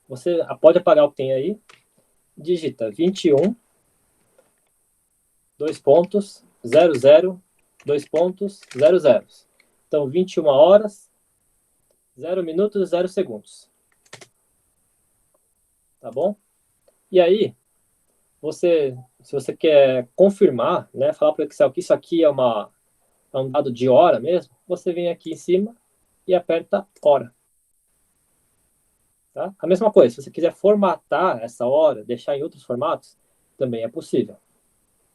Você pode apagar o que tem aí. Digita 21, dois pontos, 00, dois pontos, 00. Então, 21 horas, 0 minutos, 0 segundos. Tá bom? E aí, se você quer confirmar, né, falar para o Excel que isso aqui é um dado de hora mesmo, você vem aqui em cima e aperta hora. Tá? A mesma coisa, se você quiser formatar essa hora, deixar em outros formatos, também é possível.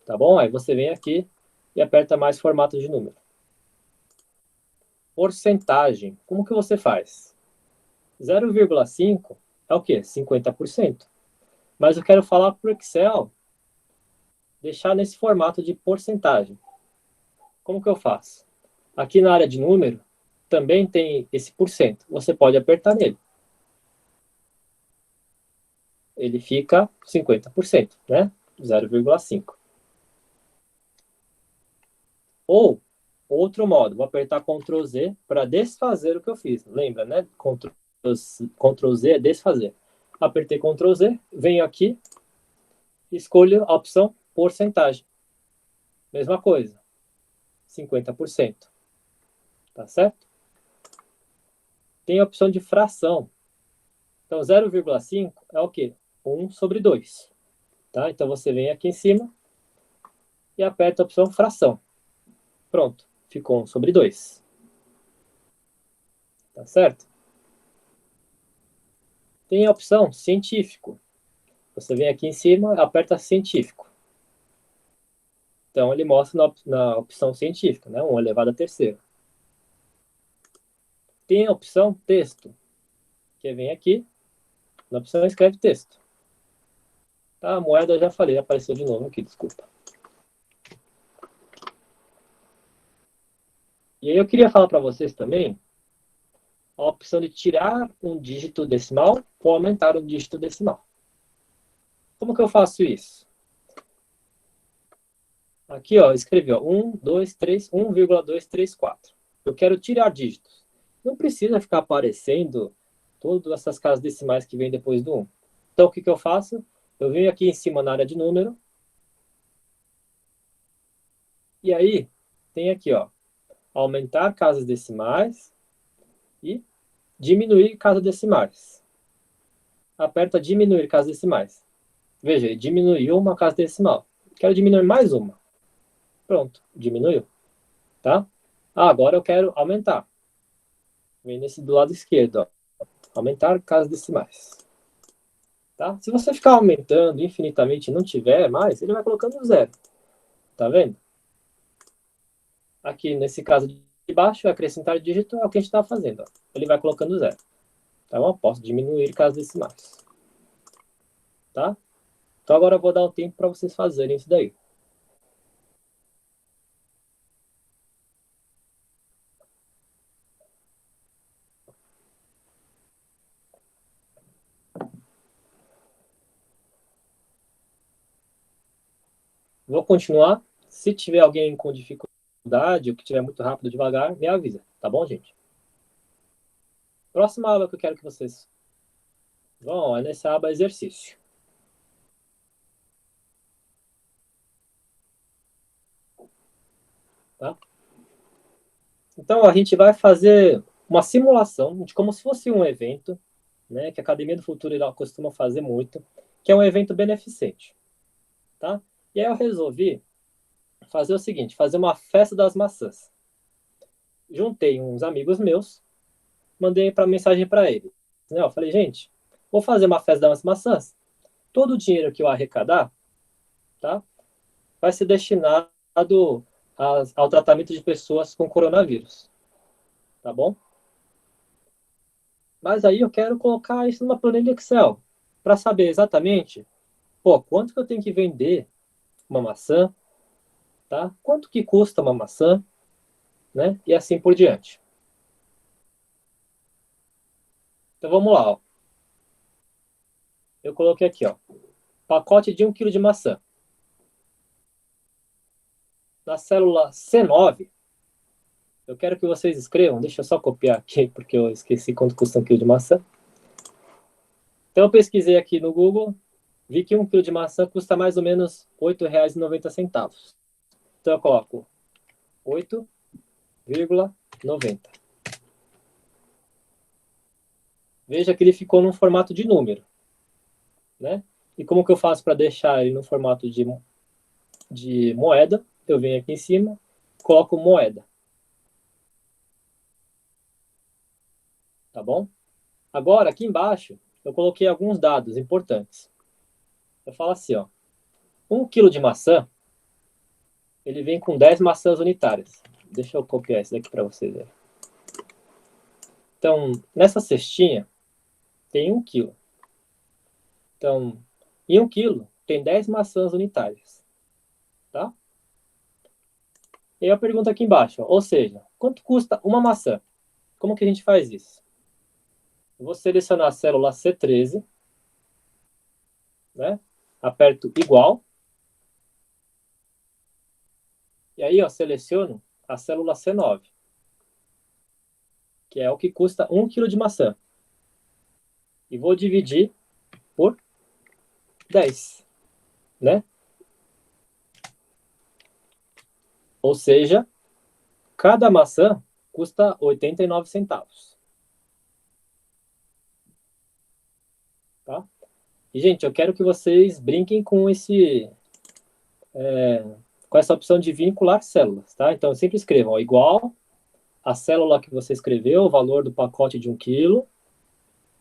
Tá bom? Aí você vem aqui e aperta mais formato de número. Porcentagem. Como que você faz? 0,5 é o quê? 50%. Mas eu quero falar para o Excel deixar nesse formato de porcentagem. Como que eu faço? Aqui na área de número, também tem esse porcento. Você pode apertar nele. Ele fica 50%, né? 0,5. Ou, outro modo, vou apertar Ctrl Z para desfazer o que eu fiz. Lembra, né? Ctrl Z é desfazer. Apertei Ctrl Z, venho aqui, escolho a opção porcentagem. Mesma coisa, 50%. Tá certo? Tem a opção de fração. Então, 0,5 é o quê? 1/2. Tá? Então, você vem aqui em cima e aperta a opção fração. Pronto, ficou 1/2. Tá certo? Tem a opção científico. Você vem aqui em cima e aperta científico. Então, ele mostra na opção científica, né? 1 elevado a terceiro. Tem a opção texto, que vem aqui, na opção escreve texto. Tá? A moeda eu já falei, apareceu de novo aqui, desculpa. E aí eu queria falar para vocês também a opção de tirar um dígito decimal ou aumentar um dígito decimal. Como que eu faço isso? Aqui, ó, eu escrevi, ó, 1, 2, 3, 1,234. Eu quero tirar dígitos. Não precisa ficar aparecendo todas essas casas decimais que vem depois do 1. Então, o que que eu faço? Eu venho aqui em cima na área de número. E aí, tem aqui, ó, aumentar casas decimais e diminuir casas decimais. Aperta diminuir casas decimais. Veja, ele diminuiu uma casa decimal. Quero diminuir mais uma. Pronto, diminuiu. Tá? Ah, agora eu quero aumentar. Vem nesse do lado esquerdo, ó. Aumentar casas decimais. Tá? Se você ficar aumentando infinitamente e não tiver mais, ele vai colocando zero. Tá vendo? Aqui, nesse caso de baixo, acrescentar dígito é o que a gente está fazendo. Ó. Ele vai colocando zero. Tá bom? Posso diminuir casas decimais. Tá? Então agora eu vou dar um tempo para vocês fazerem isso daí. Vou continuar. Se tiver alguém com dificuldade ou que tiver muito rápido, devagar, me avisa. Tá bom, gente? Próxima aba que eu quero que vocês vão é nessa aba exercício. Tá? Então, a gente vai fazer uma simulação de como se fosse um evento, né, que a Academia do Futuro ela costuma fazer muito, que é um evento beneficente. Tá? E aí eu resolvi fazer o seguinte, fazer uma festa das maçãs. Juntei uns amigos meus, mandei para mensagem para eles. Né? Eu falei, gente, vou fazer uma festa das maçãs. Todo o dinheiro que eu arrecadar, tá, vai ser destinado ao tratamento de pessoas com coronavírus. Tá bom? Mas aí eu quero colocar isso numa planilha Excel para saber exatamente, pô, quanto que eu tenho que vender uma maçã, tá? Quanto que custa uma maçã, né? E assim por diante. Então vamos lá, ó. Eu coloquei aqui, ó. Pacote de 1 kg de maçã. Na célula C9, eu quero que vocês escrevam. Deixa eu só copiar aqui, porque eu esqueci quanto custa 1 kg de maçã. Então eu pesquisei aqui no Google, vi que 1 kg de maçã custa mais ou menos R$ 8,90. Então eu coloco 8,90. Veja que ele ficou num formato de número, né? E como que eu faço para deixar ele no formato de moeda? Eu venho aqui em cima, coloco moeda, tá bom? Agora, aqui embaixo, eu coloquei alguns dados importantes. Eu falo assim, ó, 1 quilo de maçã, ele vem com 10 maçãs unitárias. Deixa eu copiar isso daqui para vocês verem. Então, nessa cestinha, tem 1 quilo. Então, em 1 quilo, tem 10 maçãs unitárias, tá? E aí eu pergunto aqui embaixo, ó, ou seja, quanto custa uma maçã? Como que a gente faz isso? Eu vou selecionar a célula C13, né? Aperto igual. E aí, ó, seleciono a célula C9, que é o que custa 1 quilo de maçã. E vou dividir por 10, né? Ou seja, cada maçã custa 89 centavos, tá? E, gente, eu quero que vocês brinquem com com essa opção de vincular células, tá? Então, sempre escrevam, ó, igual a célula que você escreveu, o valor do pacote de 1 quilo,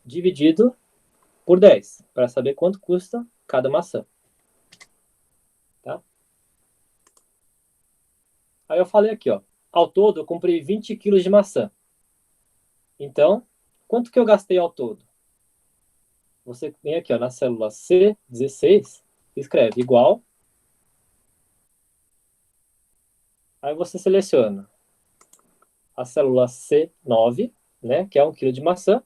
dividido por 10, para saber quanto custa cada maçã, tá? Aí eu falei aqui, ó, ao todo eu comprei 20 quilos de maçã. Então, quanto que eu gastei ao todo? Você vem aqui, ó, na célula C16, escreve igual, aí você seleciona a célula C9, né, que é 1 quilo de maçã,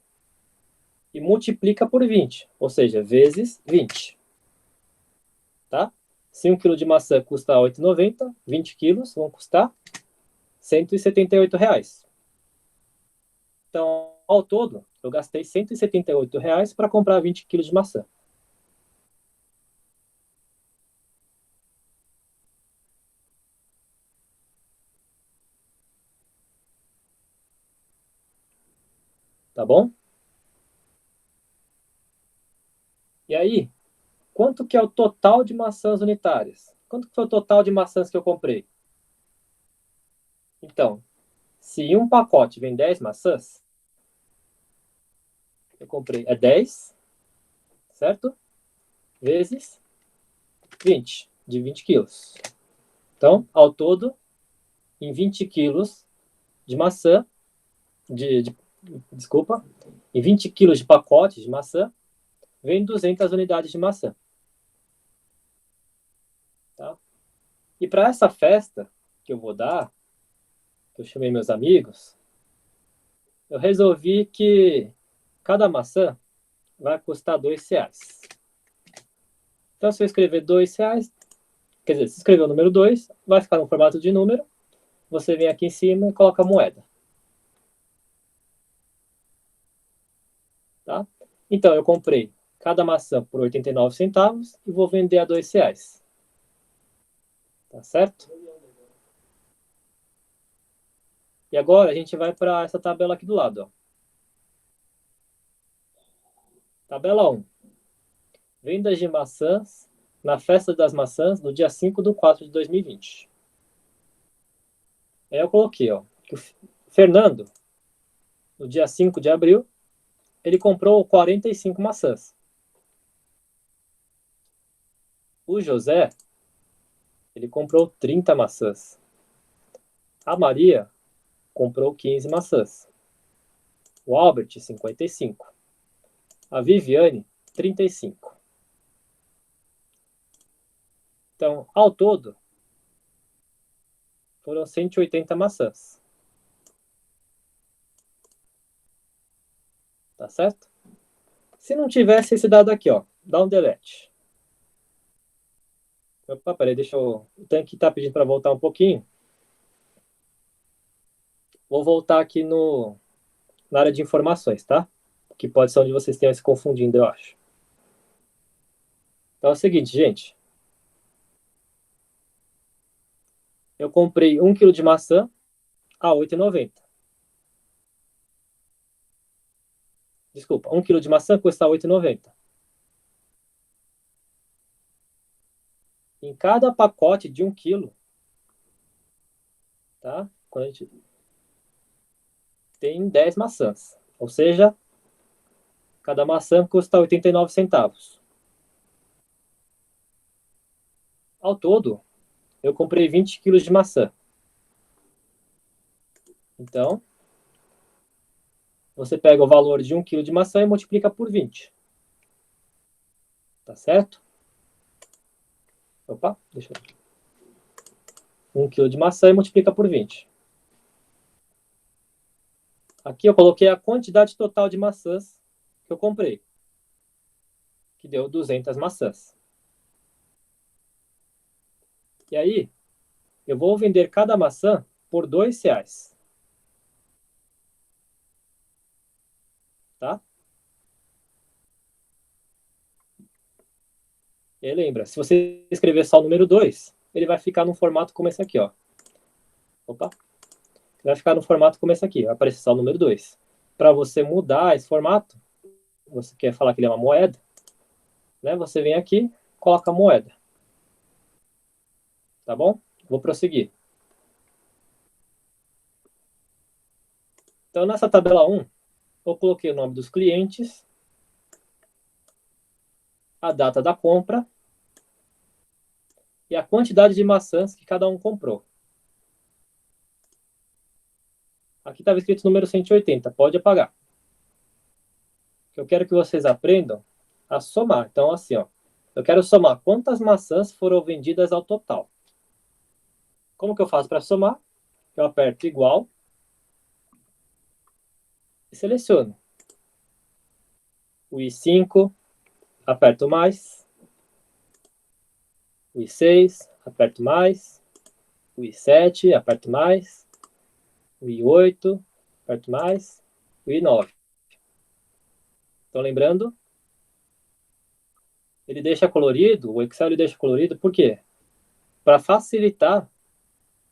e multiplica por 20, ou seja, vezes 20, tá? Se 1 quilo de maçã custa 8,90, 20 quilos vão custar R$ 178. Então, ao todo, eu gastei R$ 178 para comprar 20 quilos de maçã. Tá bom? E aí, quanto que é o total de maçãs unitárias? Quanto que foi o total de maçãs que eu comprei? Então, se em um pacote vem 10 maçãs, eu comprei 10, certo? Vezes 20, de 20 quilos. Então, ao todo, em 20 quilos de maçã, desculpa, em 20 quilos de pacote de maçã, vem 200 unidades de maçã. Tá? E para essa festa que eu vou dar, que eu chamei meus amigos, eu resolvi que cada maçã vai custar R$ 2. Então, se eu escrever R$ 2, quer dizer, se escrever o número 2, vai ficar no formato de número, você vem aqui em cima e coloca a moeda. Tá? Então, eu comprei cada maçã por 89 centavos e vou vender a R$ 2. Tá certo? E agora a gente vai para essa tabela aqui do lado. Ó. Tabela 1. Vendas de maçãs na Festa das Maçãs no dia 5/4 de 2020. Aí eu coloquei, ó, que o Fernando, no dia 5 de abril, ele comprou 45 maçãs. O José, ele comprou 30 maçãs. A Maria comprou 15 maçãs. O Albert, 55. A Viviane, 35. Então, ao todo, foram 180 maçãs. Tá certo? Se não tivesse esse dado aqui, ó, dá um delete. Opa, peraí, deixa eu... O tanque tá pedindo para voltar um pouquinho. Vou voltar aqui na área de informações, tá? Que pode ser onde vocês tenham se confundindo, eu acho. Então é o seguinte, gente. Eu comprei 1 kg de maçã a R$ 8,90. Desculpa, 1 kg de maçã custa R$ 8,90. Em cada pacote de 1 kg, tá? Quando a gente tem 10 maçãs. Ou seja, cada maçã custa 89 centavos. Ao todo, eu comprei 20 quilos de maçã. Então, você pega o valor de 1 kg de maçã e multiplica por 20. Tá certo? Opa, deixa eu... 1 kg de maçã e multiplica por 20. Aqui eu coloquei a quantidade total de maçãs que eu comprei, que deu 200 maçãs. E aí, eu vou vender cada maçã por R$ 2, tá? E aí lembra, se você escrever só o número 2, ele vai ficar num formato como esse aqui, ó. Opa. Vai ficar no formato como esse aqui, vai aparecer só o número 2. Para você mudar esse formato, você quer falar que ele é uma moeda, né? Você vem aqui, coloca a moeda. Tá bom? Vou prosseguir. Então, nessa tabela 1, eu coloquei o nome dos clientes, a data da compra e a quantidade de maçãs que cada um comprou. Aqui estava escrito número 180, pode apagar. Eu quero que vocês aprendam a somar. Então, assim, ó, eu quero somar quantas maçãs foram vendidas ao total. Como que eu faço para somar? Eu aperto igual e seleciono o I5, aperto mais, o I6, aperto mais, o I7, aperto mais, o I8, aperto mais, o I9. Então, lembrando, ele deixa colorido, o Excel ele deixa colorido, por quê? Para facilitar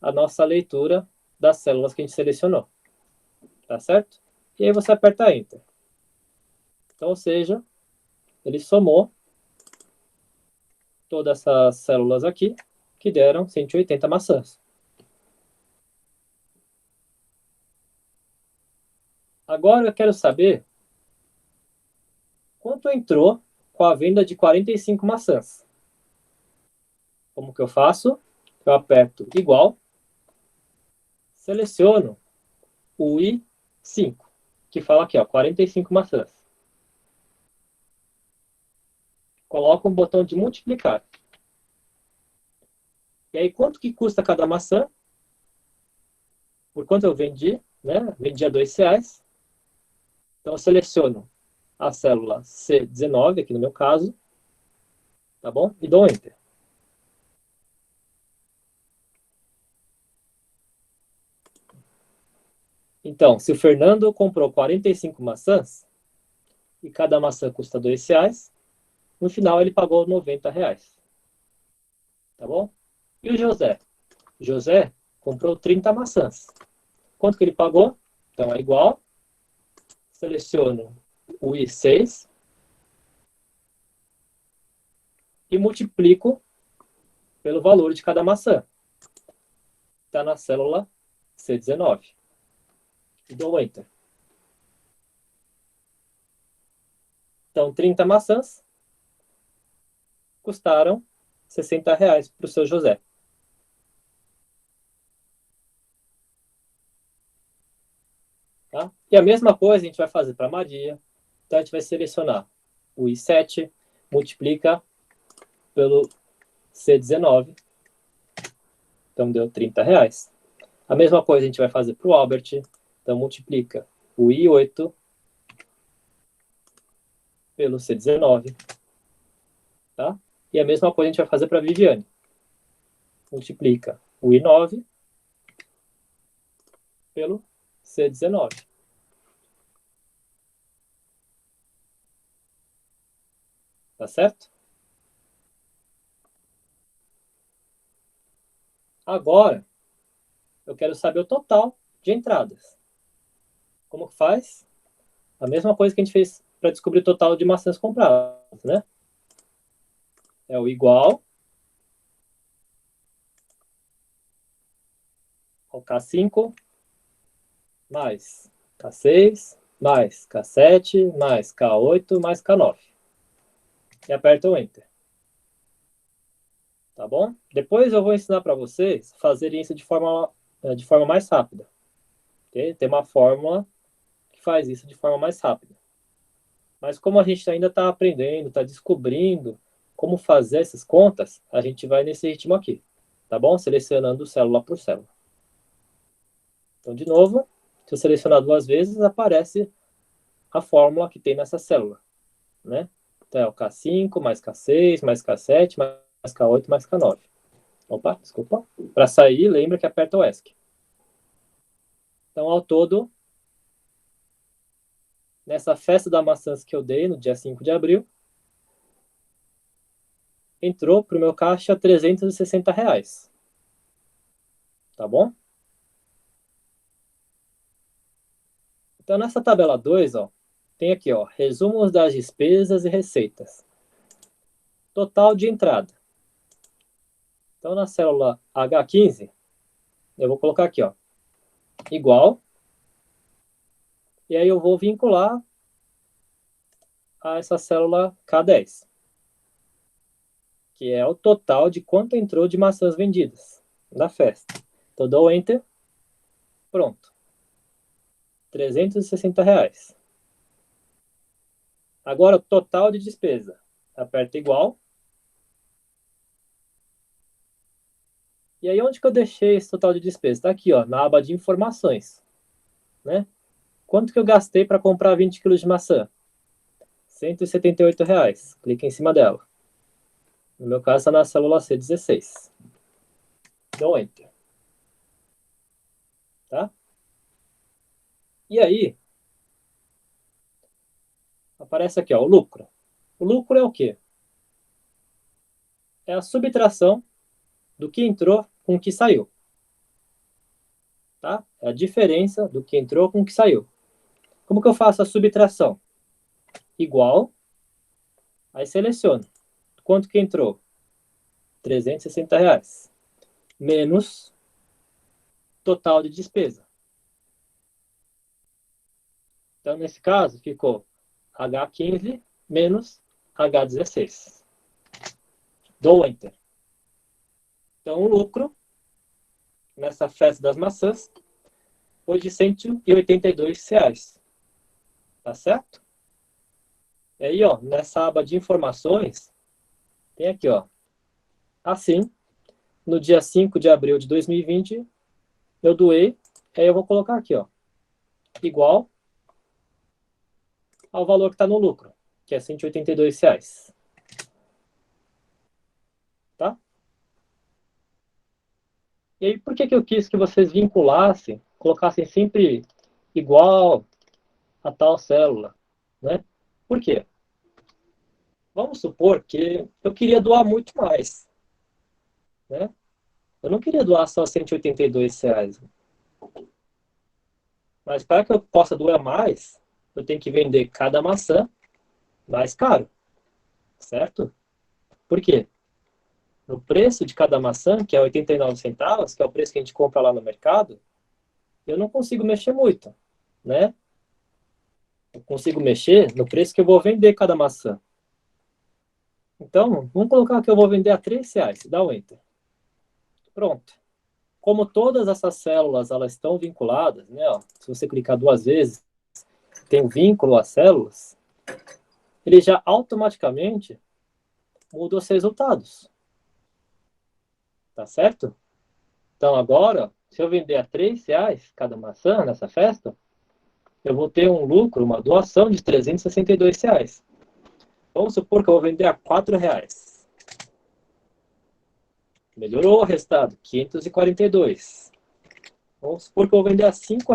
a nossa leitura das células que a gente selecionou, tá certo? E aí você aperta Enter. Então, ou seja, ele somou todas essas células aqui, que deram 180 maçãs. Agora eu quero saber quanto entrou com a venda de 45 maçãs. Como que eu faço? Eu aperto igual, seleciono o I5, que fala aqui, ó, 45 maçãs. Coloco um botão de multiplicar. E aí, quanto que custa cada maçã? Por quanto eu vendi, né? Vendi a R$ 2. Então, eu seleciono a célula C19, aqui no meu caso, tá bom? E dou Enter. Então, se o Fernando comprou 45 maçãs e cada maçã custa R$ 2, no final ele pagou R$ 90. Tá bom? E o José? José comprou 30 maçãs. Quanto que ele pagou? Então é igual. Seleciono o I6 e multiplico pelo valor de cada maçã. Está na célula C19. E dou Enter. Então, 30 maçãs custaram R$ 60 para o seu José. Tá? E a mesma coisa a gente vai fazer para a Maria. Então, a gente vai selecionar o I7, multiplica pelo C19. Então, deu R$ 30. A mesma coisa a gente vai fazer para o Albert. Então, multiplica o I8 pelo C19. Tá? E a mesma coisa a gente vai fazer para a Viviane. Multiplica o I9 pelo C19. Tá certo? Agora, eu quero saber o total de entradas. Como que faz? A mesma coisa que a gente fez para descobrir o total de maçãs compradas, né? É o igual ao K5 mais K6 mais K7 mais K8 mais K9. E aperta o Enter. Tá bom? Depois eu vou ensinar para vocês fazerem isso de forma mais rápida. Okay? Tem uma fórmula que faz isso de forma mais rápida. Mas como a gente ainda está aprendendo, está descobrindo como fazer essas contas, a gente vai nesse ritmo aqui. Tá bom? Selecionando célula por célula. Então, de novo, se eu selecionar duas vezes, aparece a fórmula que tem nessa célula. Né? Então, é o K5 mais K6 mais K7 mais K8 mais K9. Opa, desculpa. Para sair, lembra que aperta o ESC. Então, ao todo, nessa festa da maçãs que eu dei no dia 5 de abril, entrou para o meu caixa R$ 360. Tá bom? Então, nessa tabela 2, ó, tem aqui, ó, resumos das despesas e receitas. Total de entrada. Então, na célula H15, eu vou colocar aqui, ó, igual. E aí eu vou vincular a essa célula K10, que é o total de quanto entrou de maçãs vendidas na festa. Então, dou Enter. Pronto. R$ 360. Agora, o total de despesa. Aperta igual. E aí, onde que eu deixei esse total de despesa? Está aqui, ó, na aba de informações. Né? Quanto que eu gastei para comprar 20 quilos de maçã? R$ 178. Clica em cima dela. No meu caso, está na célula C16. Dou Enter. Tá? E aí, aparece aqui, ó, o lucro. O lucro é o quê? É a subtração do que entrou com o que saiu. Tá? É a diferença do que entrou com o que saiu. Como que eu faço a subtração? Igual, aí seleciono. Quanto que entrou? R$ 360. Menos total de despesa. Então, nesse caso, ficou H15 menos H16. Dou Enter. Então, o lucro nessa festa das maçãs foi de R$ 182. Tá certo? E aí, ó, nessa aba de informações, tem aqui, ó. Assim, no dia 5 de abril de 2020, eu doei, aí eu vou colocar aqui, ó, igual ao valor que está no lucro, que é R$ 182. Tá? E aí, por que que eu quis que vocês vinculassem, colocassem sempre igual a tal célula, né? Por quê? Vamos supor que eu queria doar muito mais, né? Eu não queria doar só R$ 182. Mas para que eu possa doar mais, eu tenho que vender cada maçã mais caro, certo? Por quê? No preço de cada maçã, que é 89 centavos, que é o preço que a gente compra lá no mercado, eu não consigo mexer muito, né? Eu consigo mexer no preço que eu vou vender cada maçã. Então, vamos colocar que eu vou vender a R$ 3. Dá o Enter. Pronto. Como todas essas células elas estão vinculadas, né? Ó, se você clicar duas vezes, tem um vínculo às células, ele já automaticamente muda os resultados. Tá certo? Então agora, se eu vender a R$ 3 cada maçã nessa festa, eu vou ter um lucro, uma doação de R$ 362. Vamos supor que eu vou vender a R$ 4. Melhorou o resultado, 542. Vamos supor que eu vou vender a R$ 5.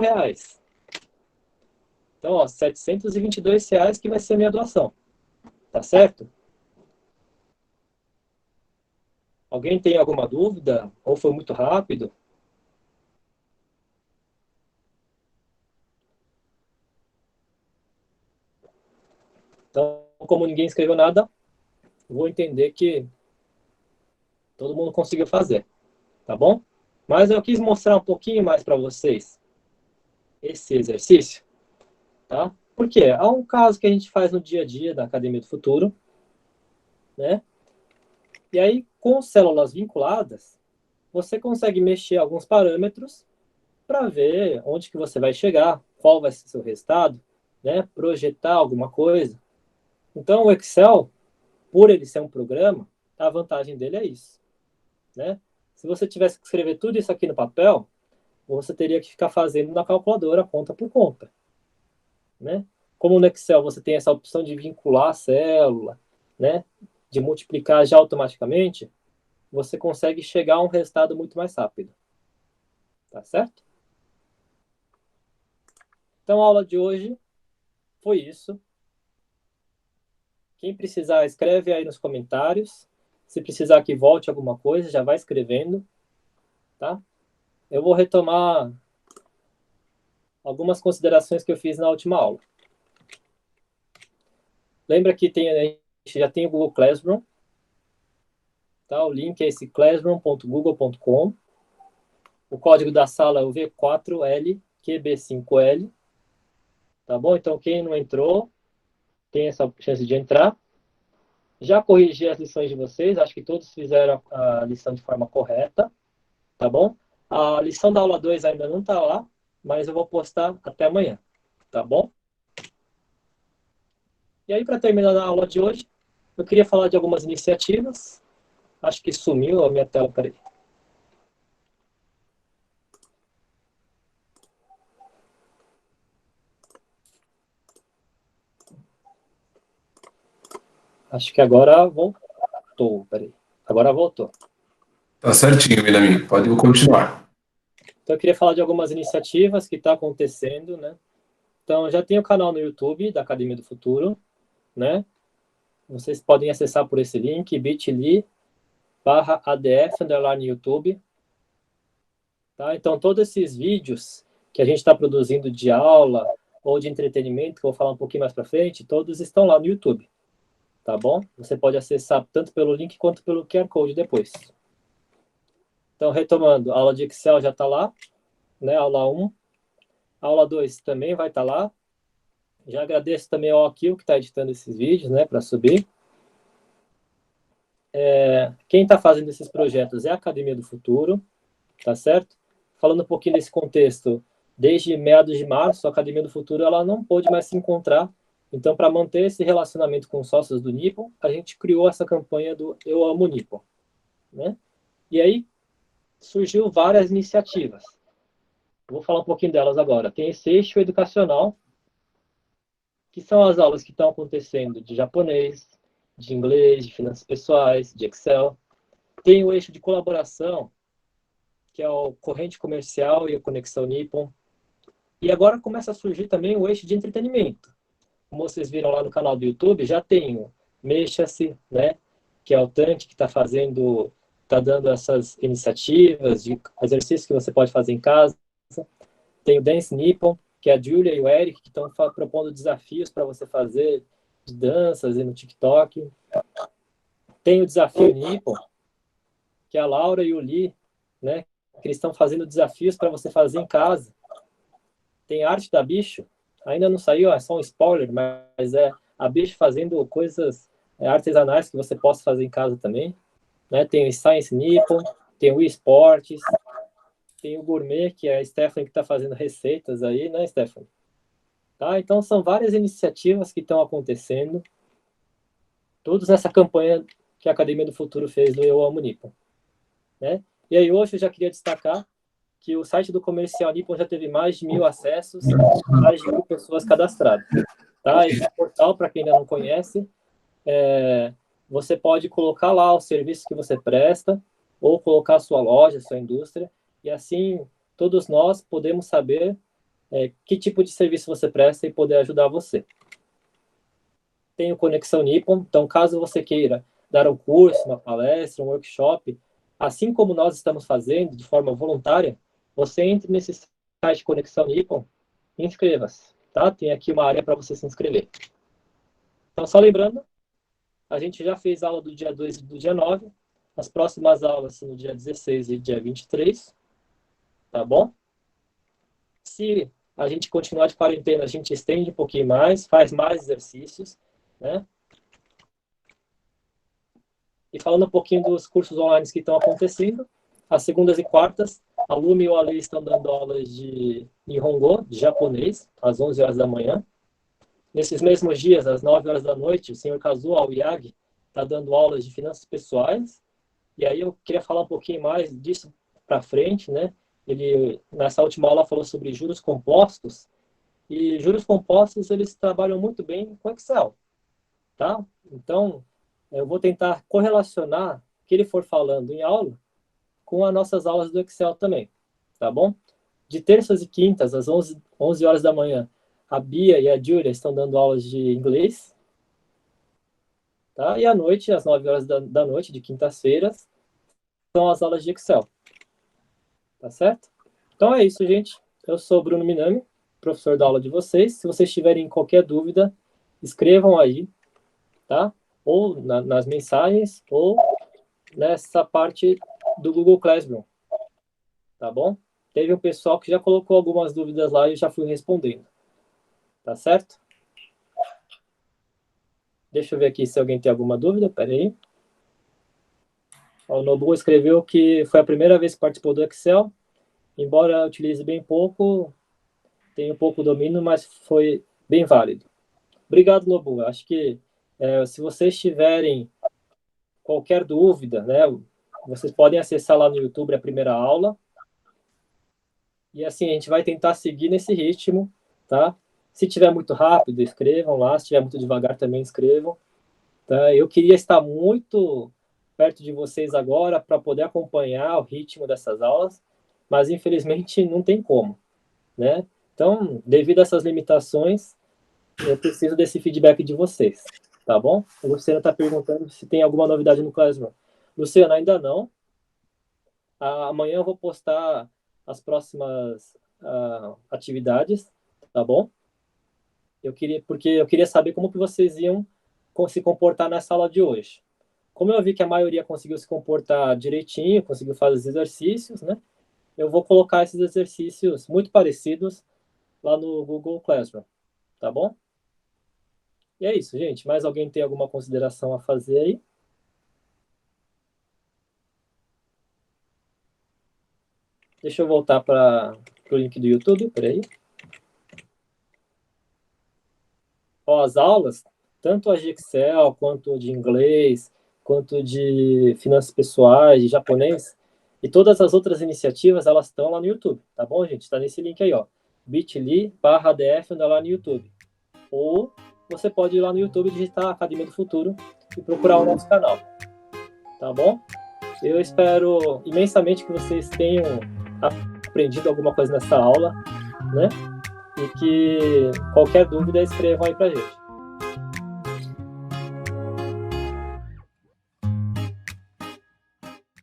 Então, ó, R$ 722 que vai ser a minha doação. Tá certo? Alguém tem alguma dúvida? Ou foi muito rápido? Então, como ninguém escreveu nada, vou entender que todo mundo conseguiu fazer, tá bom? Mas eu quis mostrar um pouquinho mais para vocês esse exercício, tá? Porque há um caso que a gente faz no dia a dia da Academia do Futuro, né? E aí, com células vinculadas, você consegue mexer alguns parâmetros para ver onde que você vai chegar, qual vai ser o seu resultado, né? Projetar alguma coisa. Então, o Excel, por ele ser um programa, a vantagem dele é isso, né? Se você tivesse que escrever tudo isso aqui no papel, você teria que ficar fazendo na calculadora conta por conta, né? Como no Excel você tem essa opção de vincular a célula, né? De multiplicar já automaticamente, você consegue chegar a um resultado muito mais rápido, tá certo? Então a aula de hoje foi isso. Quem precisar, escreve aí nos comentários. Se precisar que volte alguma coisa, já vai escrevendo, tá? Eu vou retomar algumas considerações que eu fiz na última aula. Lembra que a gente já tem o Google Classroom, tá? O link é esse classroom.google.com. O código da sala é o V4LQB5L, tá bom? Então, quem não entrou, tem essa chance de entrar. Já corrigi as lições de vocês, acho que todos fizeram a lição de forma correta, tá bom? A lição da aula 2 ainda não está lá, mas eu vou postar até amanhã, tá bom? E aí, para terminar a aula de hoje, eu queria falar de algumas iniciativas. Acho que sumiu a minha tela, peraí. Acho que agora voltou, peraí. Agora voltou. Tá certinho, Minami. Pode continuar. Então, eu queria falar de algumas iniciativas que estão acontecendo, né? Então, já tem o canal no YouTube da Academia do Futuro, né? Vocês podem acessar por esse link, bit.ly/adf_youtube, tá? Então, todos esses vídeos que a gente está produzindo de aula ou de entretenimento, que eu vou falar um pouquinho mais para frente, todos estão lá no YouTube, tá bom? Você pode acessar tanto pelo link quanto pelo QR Code depois. Então, retomando, a aula de Excel já está lá, né? Aula 1. A aula 2 também vai estar lá. Já agradeço também ao Akil que está editando esses vídeos, né, para subir. Quem está fazendo esses projetos é a Academia do Futuro, tá certo? Falando um pouquinho desse contexto, desde meados de março, a Academia do Futuro ela não pôde mais se encontrar. Então, para manter esse relacionamento com os sócios do Nippon, a gente criou essa campanha do Eu Amo Nippon, né? E aí surgiu várias iniciativas. Vou falar um pouquinho delas agora. Tem esse eixo educacional, que são as aulas que estão acontecendo de japonês, de inglês, de finanças pessoais, de Excel. Tem o eixo de colaboração, que é o Corrente Comercial e a Conexão Nippon. E agora começa a surgir também o eixo de entretenimento. Como vocês viram lá no canal do YouTube, já tem o Mexa-se, né? Que é o Tanque que está dando essas iniciativas de exercícios que você pode fazer em casa. Tem o Dance Nippon, que é a Julia e o Eric, que estão propondo desafios para você fazer de danças e no TikTok. Tem o Desafio Nippon, que é a Laura e o Lee, né? Que eles estão fazendo desafios para você fazer em casa. Tem Arte da Bicho, ainda não saiu, é só um spoiler, mas é a Bicho fazendo coisas artesanais que você possa fazer em casa também. Né? Tem o Science Nippon, tem o eSports, tem o Gourmet, que é a Stephanie que está fazendo receitas aí, né, Stephanie? Tá? Então, são várias iniciativas que estão acontecendo, todos nessa campanha que a Academia do Futuro fez do Eu Amo Nippon. Né? E aí, hoje, eu já queria destacar que o site do Comercial Nippon já teve mais de 1.000 acessos, mais de 1.000 pessoas cadastradas. Tá? Esse portal, para quem ainda não conhece, você pode colocar lá os serviços que você presta, ou colocar a sua loja, a sua indústria, e assim todos nós podemos saber que tipo de serviço você presta e poder ajudar você. Tem o Conexão Nippon, então caso você queira dar um curso, uma palestra, um workshop, assim como nós estamos fazendo de forma voluntária, você entre nesse site Conexão Nippon e inscreva-se, tá? Tem aqui uma área para você se inscrever. Então, só lembrando, a gente já fez aula do dia 2 e do dia 9, as próximas aulas são no dia 16 e dia 23, tá bom? Se a gente continuar de quarentena, a gente estende um pouquinho mais, faz mais exercícios, né? E falando um pouquinho dos cursos online que estão acontecendo, às segundas e quartas, a Lumi e o Ale estão dando aulas de Nihongo, de japonês, às 11 horas da manhã. Nesses mesmos dias, às 9 horas da noite, o senhor Kazuo Aoyagi está dando aulas de finanças pessoais. E aí eu queria falar um pouquinho mais disso para frente, né? Ele, nessa última aula, falou sobre juros compostos. E juros compostos, eles trabalham muito bem com Excel, tá? Então, eu vou tentar correlacionar o que ele for falando em aula com as nossas aulas do Excel também, tá bom? De terças e quintas, às 11 horas da manhã, a Bia e a Júlia estão dando aulas de inglês, tá? E à noite, às 9 horas da noite, de quintas-feiras, são as aulas de Excel, tá certo? Então é isso, gente. Eu sou o Bruno Minami, professor da aula de vocês. Se vocês tiverem qualquer dúvida, escrevam aí, tá? Ou nas mensagens, ou nessa parte do Google Classroom, tá bom? Teve um pessoal que já colocou algumas dúvidas lá e eu já fui respondendo, tá certo? Deixa eu ver aqui se alguém tem alguma dúvida, peraí. O Nobu escreveu que foi a primeira vez que participou do Excel, embora utilize bem pouco, tem pouco domínio, mas foi bem válido. Obrigado, Nobu. Acho que se vocês tiverem qualquer dúvida, né, vocês podem acessar lá no YouTube a primeira aula. E assim, a gente vai tentar seguir nesse ritmo, tá? Se tiver muito rápido, escrevam lá. Se tiver muito devagar, também escrevam. Tá? Eu queria estar muito perto de vocês agora para poder acompanhar o ritmo dessas aulas, mas infelizmente não tem como, né? Então, devido a essas limitações, eu preciso desse feedback de vocês, tá bom? O Luciano está perguntando se tem alguma novidade no Classroom. Luciano, ainda não. Amanhã eu vou postar as próximas atividades, tá bom? Porque eu queria saber como que vocês iam se comportar nessa aula de hoje. Como eu vi que a maioria conseguiu se comportar direitinho, conseguiu fazer os exercícios, né? Eu vou colocar esses exercícios muito parecidos lá no Google Classroom, tá bom? E é isso, gente. Mais alguém tem alguma consideração a fazer aí? Deixa eu voltar para o link do YouTube, peraí. Ó, as aulas, tanto a de Excel, quanto de inglês, quanto de finanças pessoais, de japonês, e todas as outras iniciativas, elas estão lá no YouTube, tá bom, gente? Está nesse link aí, ó, bit.ly/df lá no YouTube. Ou você pode ir lá no YouTube, digitar Academia do Futuro e procurar o nosso canal, tá bom? Eu espero imensamente que vocês tenham aprendido alguma coisa nessa aula, né? E que qualquer dúvida escrevam aí pra gente.